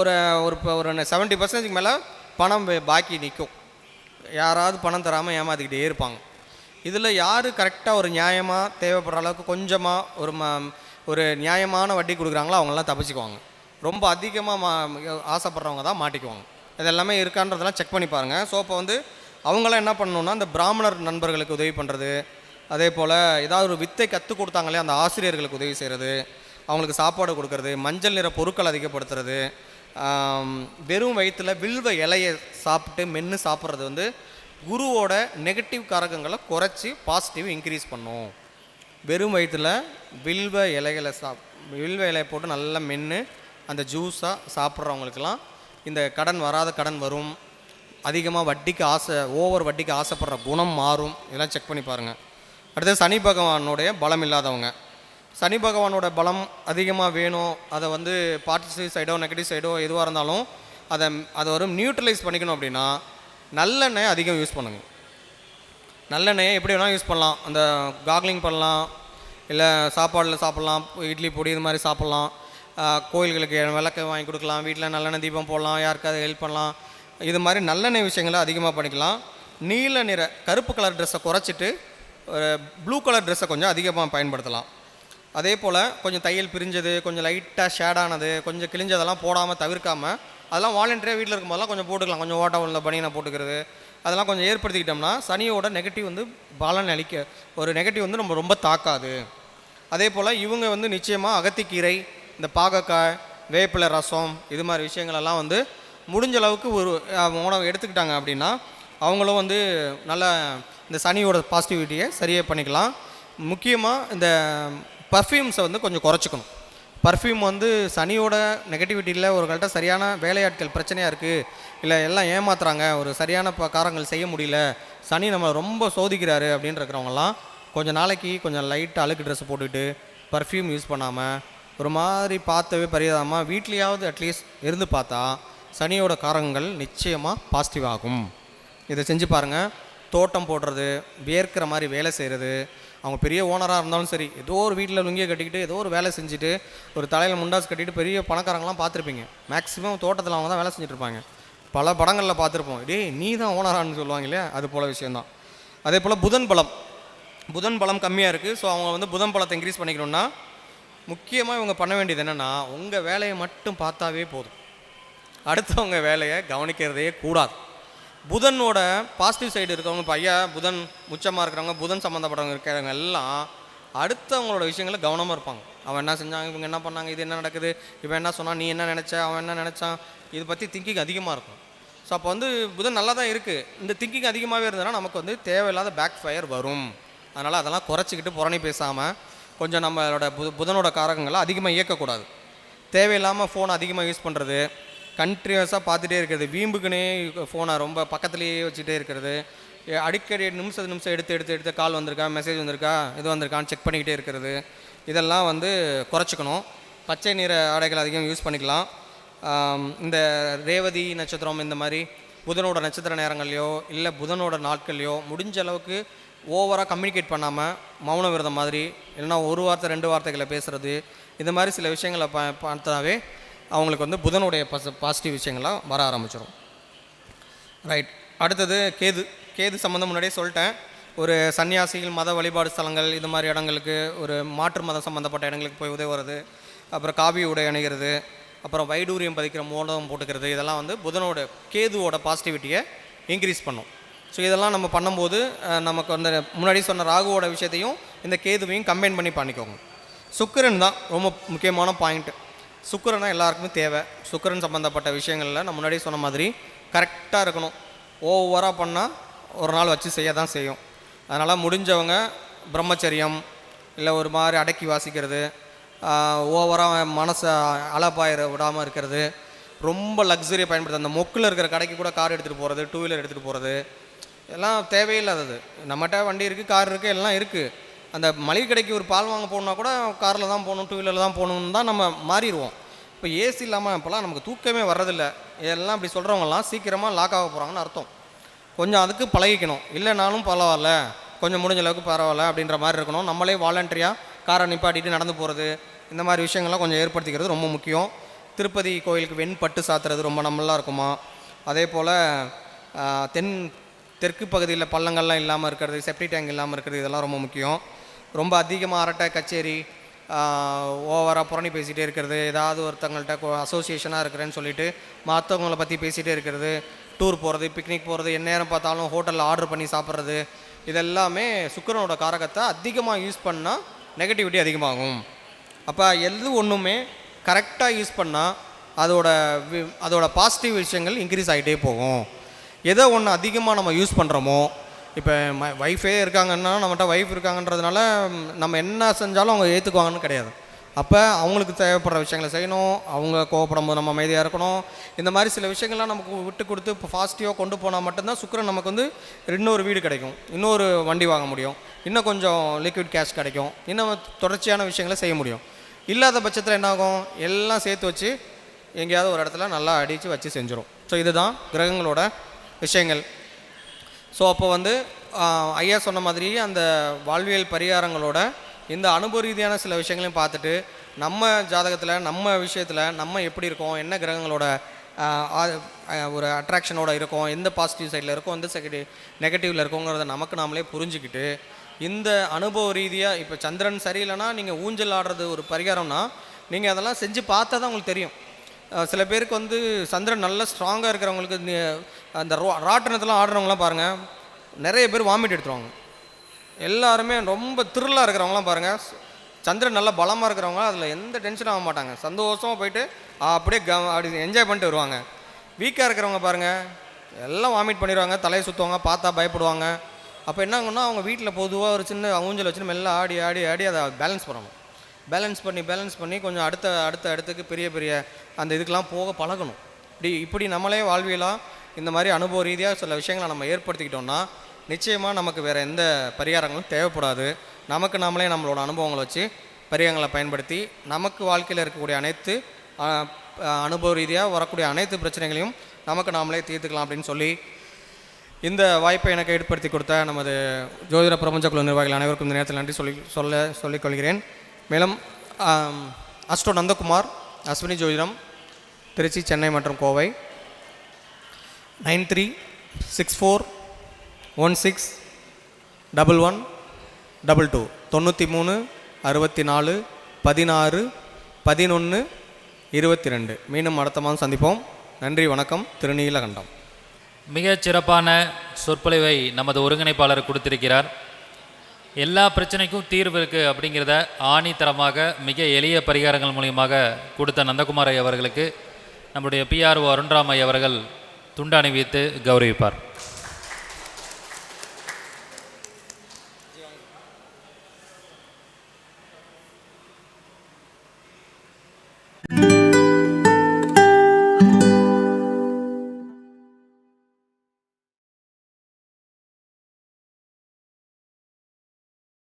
ஒரு 70% மேலே பணம் பாக்கி நிற்கும். யாராவது பணம் தராமல் ஏமாற்றிக்கிட்டே இருப்பாங்க. இதில் யார் கரெக்டாக ஒரு நியாயமாக தேவைப்படுற அளவுக்கு கொஞ்சமாக ஒரு நியாயமான வட்டி கொடுக்குறாங்களோ அவங்களாம் தப்பிச்சுக்குவாங்க. ரொம்ப அதிகமாக ஆசைப்படுறவங்க தான் மாட்டிக்குவாங்க. இதெல்லாமே இருக்கான்றதெல்லாம் செக் பண்ணி பாருங்கள். ஸோ இப்போ வந்து அவங்களாம் என்ன பண்ணணுன்னா, இந்த பிராமணர் நண்பர்களுக்கு உதவி பண்ணுறது, அதே போல் ஏதாவது ஒரு வித்தை கற்றுக் கொடுத்தாங்களே அந்த ஆசிரியர்களுக்கு உதவி செய்கிறது, அவங்களுக்கு சாப்பாடு கொடுக்கறது, மஞ்சள் நிற பொருட்கள் அதிகப்படுத்துறது, வெறும் வயிற்றில் வில்வ இலையை மென்று சாப்பிட்றது வந்து குருவோட நெகட்டிவ் காரகங்களை குறைச்சி பாசிட்டிவ் இன்க்ரீஸ் பண்ணும். வெறும் வயிற்றில் வில்வ இலையை போட்டு நல்லா மென்று அந்த ஜூஸாக சாப்பிட்றவங்களுக்கெல்லாம் இந்த கடன் வரும். அதிகமாக ஓவர் வட்டிக்கு ஆசைப்படுற குணம் மாறும். இதெல்லாம் செக் பண்ணி பாருங்கள். அடுத்தது சனி பகவானுடைய பலம் இல்லாதவங்க. சனி பகவானோட பலம் அதிகமாக வேணும். அதை வந்து பாசிட்டிவ் சைடோ நெகட்டிவ் சைடோ எதுவாக இருந்தாலும் அதை ஒரு நியூட்ரலைஸ் பண்ணிக்கணும் அப்படின்னா நல்லெண்ணெயை அதிகம் யூஸ் பண்ணுங்கள். நல்லெண்ணெயை எப்படி வேணால் யூஸ் பண்ணலாம். அந்த காக்லிங் பண்ணலாம், இல்லை சாப்பாடில் சாப்பிட்லாம், இட்லி பொடி இது மாதிரி சாப்பிட்லாம், கோயில்களுக்கு விளக்கு வாங்கி கொடுக்கலாம், வீட்டில் நல்லெண்ணெய் தீபம் போடலாம், யாருக்காவது ஹெல்ப் பண்ணலாம். இது மாதிரி நல்லெண்ணெய் விஷயங்களை அதிகமாக பண்ணிக்கலாம். நீல நிற கருப்பு கலர் ட்ரெஸ்ஸை குறைச்சிட்டு ப்ளூ கலர் ட்ரெஸ்ஸை கொஞ்சம் அதிகமாக பயன்படுத்தலாம். அதே போல் கொஞ்சம் தையல் பிரிஞ்சது, கொஞ்சம் லைட்டாக ஷேடானது, கொஞ்சம் கிழிஞ்சதெல்லாம் போடாமல் தவிர்க்காமல் அதெல்லாம் வாலண்டரியாக வீட்டில் இருக்கும்போதெல்லாம் கொஞ்சம் போட்டுக்கலாம். கொஞ்சம் ஓட்ட உள்ள பனியனை போட்டுக்கிறது, அதெல்லாம் கொஞ்சம் ஏற்படுத்திக்கிட்டோம்னா சனியோட நெகட்டிவ் வந்து பலன் ஒரு நெகட்டிவ் வந்து நம்ம ரொம்ப தாக்காது. அதே போல் இவங்க வந்து நிச்சயமாக அகத்திக்கீரை, இந்த பாகக்காய், வேப்பிலை ரசம் இது மாதிரி விஷயங்களெல்லாம் வந்து முடிஞ்ச அளவுக்கு ஒரு உணவு எடுத்துக்கிட்டாங்க அப்படின்னா அவங்களும் வந்து நல்ல இந்த சனியோட பாசிட்டிவிட்டியை சரியாக பண்ணிக்கலாம். முக்கியமாக இந்த பர்ஃப்யூம்ஸை வந்து கொஞ்சம் குறைச்சிக்கணும். பர்ஃப்யூம் வந்து சனியோட நெகட்டிவிட்டியில் ஒரு கரெக்டாக சரியான வேலையாட்கள் பிரச்சனையாக இருக்குது, இல்லை எல்லாம் ஏமாத்துறாங்க, ஒரு சரியான காரங்கள் செய்ய முடியல, சனி நம்மளை ரொம்ப சோதிக்கிறாரு அப்படின்னு இருக்கிறவங்கலாம் கொஞ்சம் நாளைக்கு கொஞ்சம் லைட்டாக அழுக்கு ட்ரெஸ் போட்டுக்கிட்டு பர்ஃப்யூம் யூஸ் பண்ணாமல் ஒரு மாதிரி பார்த்தவே பரியாதாமல் வீட்லேயாவது அட்லீஸ்ட் இருந்து பார்த்தா சனியோட காரங்கள் நிச்சயமாக பாசிட்டிவ் ஆகும். இதை செஞ்சு பாருங்கள். தோட்டம் போடுறது, வியர்க்கிற மாதிரி வேலை செய்கிறது, அவங்க பெரிய ஓனராக இருந்தாலும் சரி, ஏதோ ஒரு வீட்டில் லுங்கியை கட்டிக்கிட்டு ஏதோ ஒரு வேலை செஞ்சுட்டு ஒரு தலையில் முண்டாஸ் கட்டிட்டு பெரிய பணக்காரங்களாம் பார்த்துருப்பீங்க. மேக்ஸிமம் தோட்டத்தில் அவங்க தான் வேலை செஞ்சுட்ருப்பாங்க. பல படங்களில் பார்த்துருப்போம். நீ தான் ஓனரான்னு சொல்லுவாங்க இல்லையா, அது போல் விஷயந்தான். அதே போல் புதன் பலம் கம்மியாக இருக்குது. ஸோ அவங்க வந்து புதன் பலத்தை இன்க்ரீஸ் பண்ணிக்கணும்னா முக்கியமாக இவங்க பண்ண வேண்டியது என்னென்னா, உங்கள் வேலையை மட்டும் பார்த்தாவே போதும், அடுத்தவங்க வேலையை கவனிக்கிறதே கூடாது. புதனோட பாசிட்டிவ் சைடு இருக்கவங்க, பையா புதன் முச்சமாக இருக்கிறவங்க, புதன் சம்மந்தப்பட்டவங்க இருக்கிறவங்க எல்லாம் அடுத்தவங்களோட விஷயங்களை கவனமாக இருப்பாங்க. அவன் என்ன செஞ்சாங்க, இவங்க என்ன பண்ணாங்க, இது என்ன நடக்குது, இவன் என்ன சொன்னான், நீ என்ன நினச்ச, அவன் என்ன நினச்சான், இது பற்றி திங்கிங் அதிகமாக இருக்கும். ஸோ அப்போ வந்து புதன் நல்லா தான் இருக்குது, இந்த திங்கிங் அதிகமாகவே இருந்ததுன்னா நமக்கு வந்து தேவையில்லாத பேக் ஃபயர் வரும். அதனால் அதெல்லாம் குறைச்சிக்கிட்டு புறணி பேசாமல் கொஞ்சம் நம்மளோட புதனோட காரகங்களை அதிகமாக இயக்கக்கூடாது. தேவையில்லாமல் ஃபோன் அதிகமாக யூஸ் பண்ணுறது, கண்டினியூஸாக பார்த்துட்டே இருக்கிறது, வீம்புக்குன்னே ஃபோனை ரொம்ப பக்கத்துலேயே வச்சுட்டே இருக்கிறது, அடிக்கடி நிமிஷம் எடுத்து கால் வந்திருக்கா, மெசேஜ் வந்திருக்கா, இது வந்திருக்கான்னு செக் பண்ணிக்கிட்டே இருக்கிறது, இதெல்லாம் வந்து குறைச்சிக்கணும். பச்சை நிற ஆடைகள் அதிகம் யூஸ் பண்ணிக்கலாம். இந்த ரேவதி நட்சத்திரம் இந்த மாதிரி புதனோட நட்சத்திர நேரங்கள்லையோ இல்லை புதனோட நாட்கள்லையோ முடிஞ்ச அளவுக்கு ஓவராக கம்யூனிகேட் பண்ணாமல் மௌன விரதம் மாதிரி இல்லைனா ஒரு வார்த்தை 2 வார்த்தைகளை பேசுகிறது, இந்த மாதிரி சில விஷயங்களை பார்த்தாவே அவங்களுக்கு வந்து புதனுடைய பாசிட்டிவ் விஷயங்கள்லாம் வர ஆரம்பிச்சிடும். ரைட். அடுத்தது கேது சம்மந்தம் முன்னாடியே சொல்லிட்டேன். ஒரு சன்னியாசிகள் மத வழிபாடு ஸ்தலங்கள் இது மாதிரி இடங்களுக்கு, ஒரு மாற்று மதம் சம்மந்தப்பட்ட இடங்களுக்கு போய் உதவுறது, அப்புறம் காவி உடை அணிகிறது, அப்புறம் வைடூரியம் பதிக்கிற மோதம் போட்டுக்கிறது, இதெல்லாம் வந்து கேதுவோட பாசிட்டிவிட்டியை இன்க்ரீஸ் பண்ணும். ஸோ இதெல்லாம் நம்ம பண்ணும்போது நமக்கு வந்து முன்னாடி சொன்ன ராகுவோட விஷயத்தையும் இந்த கேதுவையும் கம்பைன் பண்ணி பண்ணிக்கோங்க. சுக்கிரன் தான் ரொம்ப முக்கியமான பாயிண்ட்டு. சுக்கிரன் தான் எல்லாருக்குமே தேவை. சுக்கிரன் சம்மந்தப்பட்ட விஷயங்களில் நான் முன்னாடி சொன்ன மாதிரி கரெக்டாக இருக்கணும். ஓவராக பண்ணால் ஒரு நாள் வச்சு செய்ய தான் செய்யும். அதனால் முடிஞ்சவங்க பிரம்மச்சரியம் இல்லை ஒரு மாதிரி அடக்கி வாசிக்கிறது, ஓவராக மனசை அலப்பாயிர விடாமல் இருக்கிறது, ரொம்ப லக்ஸரியை பயன்படுத்த அந்த மொக்கில் இருக்கிற கடைக்கு கூட கார் எடுத்துகிட்டு போகிறது, 2 வீலர் எடுத்துகிட்டு போகிறது, எல்லாம் தேவையில்லாதது. நம்மகிட்ட வண்டி இருக்குது, கார் இருக்குது, எல்லாம் இருக்குது. அந்த மளிகை கடைக்கு ஒரு பால் வாங்க போகணுன்னா கூட காரில் தான் போகணும், 2 வீலரில் தான் போகணுன்னு தான் நம்ம மாறிடுவோம். இப்போ ஏசி இல்லாமல் இப்போலாம் நமக்கு தூக்கமே வர்றதில்லை. எல்லாம் இப்படி சொல்கிறவங்கலாம் சீக்கிரமாக லாக் ஆக போகிறாங்கன்னு அர்த்தம். கொஞ்சம் அதுக்கு பழகிக்கணும். இல்லைனாலும் பரவாயில்ல, கொஞ்சம் முடிஞ்ச அளவுக்கு பரவாயில்ல அப்படின்ற மாதிரி இருக்கணும். நம்மளே வாலண்டரியாக காரை நிப்பாட்டிட்டு நடந்து போகிறது, இந்த மாதிரி விஷயங்கள்லாம் கொஞ்சம் ஏற்படுத்திக்கிறது ரொம்ப முக்கியம். திருப்பதி கோயிலுக்கு வெண்பட்டு சாத்துறது ரொம்ப நல்லா இருக்குமா. அதே போல் தெற்கு பகுதியில் பள்ளங்கள்லாம் இல்லாமல் இருக்கிறது, செப்டி டேங்க் இல்லாமல் இருக்கிறது, இதெல்லாம் ரொம்ப முக்கியம். ரொம்ப அதிகமாக அரட்டை கச்சேரி, ஓவராக புரணி பேசிகிட்டே இருக்கிறது, ஏதாவது ஒருத்தங்கள்ட்ட அசோசியேஷனாக இருக்கிறேன்னு சொல்லிவிட்டு மற்றவங்கள பற்றி பேசிகிட்டே இருக்கிறது, டூர் போகிறது, பிக்னிக் போகிறது, எந்நேரம் பார்த்தாலும் ஹோட்டலில் ஆர்டர் பண்ணி சாப்பிட்றது, இதெல்லாமே சுக்கிரனோட காரகத்தை அதிகமாக யூஸ் பண்ணால் நெகட்டிவிட்டி அதிகமாகும். அப்போ ஒன்றுமே கரெக்டாக யூஸ் பண்ணால் அதோட பாசிட்டிவ் விஷயங்கள் இன்க்ரீஸ் ஆகிட்டே போகும். எதோ ஒன்று அதிகமாக நம்ம யூஸ் பண்ணுறோமோ, இப்போ ஒய்ஃபே இருக்காங்கன்னா நம்மகிட்ட ஒய்ஃப் இருக்காங்கன்றதுனால நம்ம என்ன செஞ்சாலும் அவங்க ஏற்றுக்குவாங்கன்னு கிடையாது. அப்போ அவங்களுக்கு தேவைப்படுற விஷயங்களை செய்யணும், அவங்க கோவப்படும் போது நம்ம அமைதியாக இருக்கணும். இந்த மாதிரி சில விஷயங்கள்லாம் நமக்கு விட்டு கொடுத்து இப்போ பாசிட்டிவாக கொண்டு போனால் மட்டும்தான் சுக்கிரன் நமக்கு வந்து இன்னொரு வீடு கிடைக்கும், இன்னொரு வண்டி வாங்க முடியும், இன்னும் கொஞ்சம் லிக்விட் கேஷ் கிடைக்கும், இன்னும் தொடர்ச்சியான விஷயங்களை செய்ய முடியும். இல்லாத பட்சத்தில் என்னாகும், எல்லாம் சேர்த்து வச்சு எங்கேயாவது ஒரு இடத்துல நல்லா அடித்து வச்சு செஞ்சிடும். ஸோ இதுதான் கிரகங்களோட விஷயங்கள். ஸோ அப்போ வந்து ஐயா சொன்ன மாதிரி அந்த வாழ்வியல் பரிகாரங்களோட இந்த அனுபவ ரீதியான சில விஷயங்களையும் பார்த்துட்டு நம்ம ஜாதகத்தில் நம்ம விஷயத்தில் நம்ம எப்படி இருக்கோம், என்ன கிரகங்களோட ஒரு அட்ராக்ஷனோட இருக்கும், எந்த பாசிட்டிவ் சைடில் இருக்கும், எந்த நெகட்டிவில் இருக்கோங்கிறத நமக்கு நாமளே புரிஞ்சுக்கிட்டு இந்த அனுபவ ரீதியாக இப்போ சந்திரன் சரியில்லைன்னா நீங்கள் ஊஞ்சல் ஆடுறது ஒரு பரிகாரம்னா நீங்கள் அதெல்லாம் செஞ்சு பார்த்தா தான் உங்களுக்கு தெரியும். சில பேருக்கு வந்து சந்திரன் நல்லா ஸ்ட்ராங்காக இருக்கிறவங்களுக்கு அந்த ராட்டினத்தெலாம் ஆடுறவங்களாம் பாருங்கள், நிறைய பேர் வாமிட் எடுத்துருவாங்க. எல்லாருமே ரொம்ப த்ரில்லாக இருக்கிறவங்களாம் பாருங்கள், சந்திரன் நல்லா பலமாக இருக்கிறவங்க அதில் எந்த டென்ஷனும் ஆக மாட்டாங்க, சந்தோஷமாக போயிட்டு அப்படியே அப்படி என்ஜாய் பண்ணிட்டு வருவாங்க. வீக்காக இருக்கிறவங்க பாருங்கள், எல்லாம் வாமிட் பண்ணிடுவாங்க, தலையை சுற்றுவாங்க, பார்த்தா பயப்படுவாங்க. அப்போ என்ன ஆகுன்னா அவங்க வீட்டில் பொதுவாக ஒரு சின்ன ஊஞ்சல் வச்சுன்னு மெல்ல ஆடி ஆடி ஆடி அதை பேலன்ஸ் பண்ணணும். பேலன்ஸ் பண்ணி கொஞ்சம் அடுத்த இடத்துக்கு பெரிய அந்த இதுக்கெலாம் போக பழகணும். இப்படி நம்மளே வாழ்வியலாம் இந்த மாதிரி அனுபவ ரீதியாக சில விஷயங்களை நம்ம ஏற்படுத்திக்கிட்டோம்னா நிச்சயமாக நமக்கு வேறு எந்த பரிகாரங்களும் தேவைப்படாது. நமக்கு நாமளே நம்மளோட அனுபவங்களை வச்சு பரிகாரங்களை பயன்படுத்தி நமக்கு வாழ்க்கையில் இருக்கக்கூடிய அனைத்து அனுபவ ரீதியாக வரக்கூடிய அனைத்து பிரச்சனைகளையும் நமக்கு நாமளே தீர்த்துக்கலாம் அப்படின்னு சொல்லி இந்த வாய்ப்பை எனக்கு ஏற்படுத்தி கொடுத்த நமது ஜோதிட பிரபஞ்ச குழு நிர்வாகிகள் அனைவருக்கும் இந்த நேரத்தில் நன்றி சொல்லிக்கொள்கிறேன். மேலும் அஸ்ட்ரோ நந்தகுமார், அஸ்வினி ஜோதிடம், திருச்சி, சென்னை மற்றும் கோவை 9364161122 93 64 16 11 22. மீண்டும் அடுத்த மாதம் சந்திப்போம். நன்றி, வணக்கம். திருநீலகண்டம். மிகச் சிறப்பான சொற்பொழிவை நமது ஒருங்கிணைப்பாளர் கொடுத்திருக்கிறார். எல்லா பிரச்சனைக்கும் தீர்வு இருக்குது அப்படிங்கிறத ஆணித்தரமாக மிக எளிய பரிகாரங்கள் மூலியமாக கொடுத்த நந்தகுமார் அவர்களுக்கு நம்முடைய PRO அருண்ராம் அவர்கள் துண்டு அணிவித்து கௌரவிப்பார்.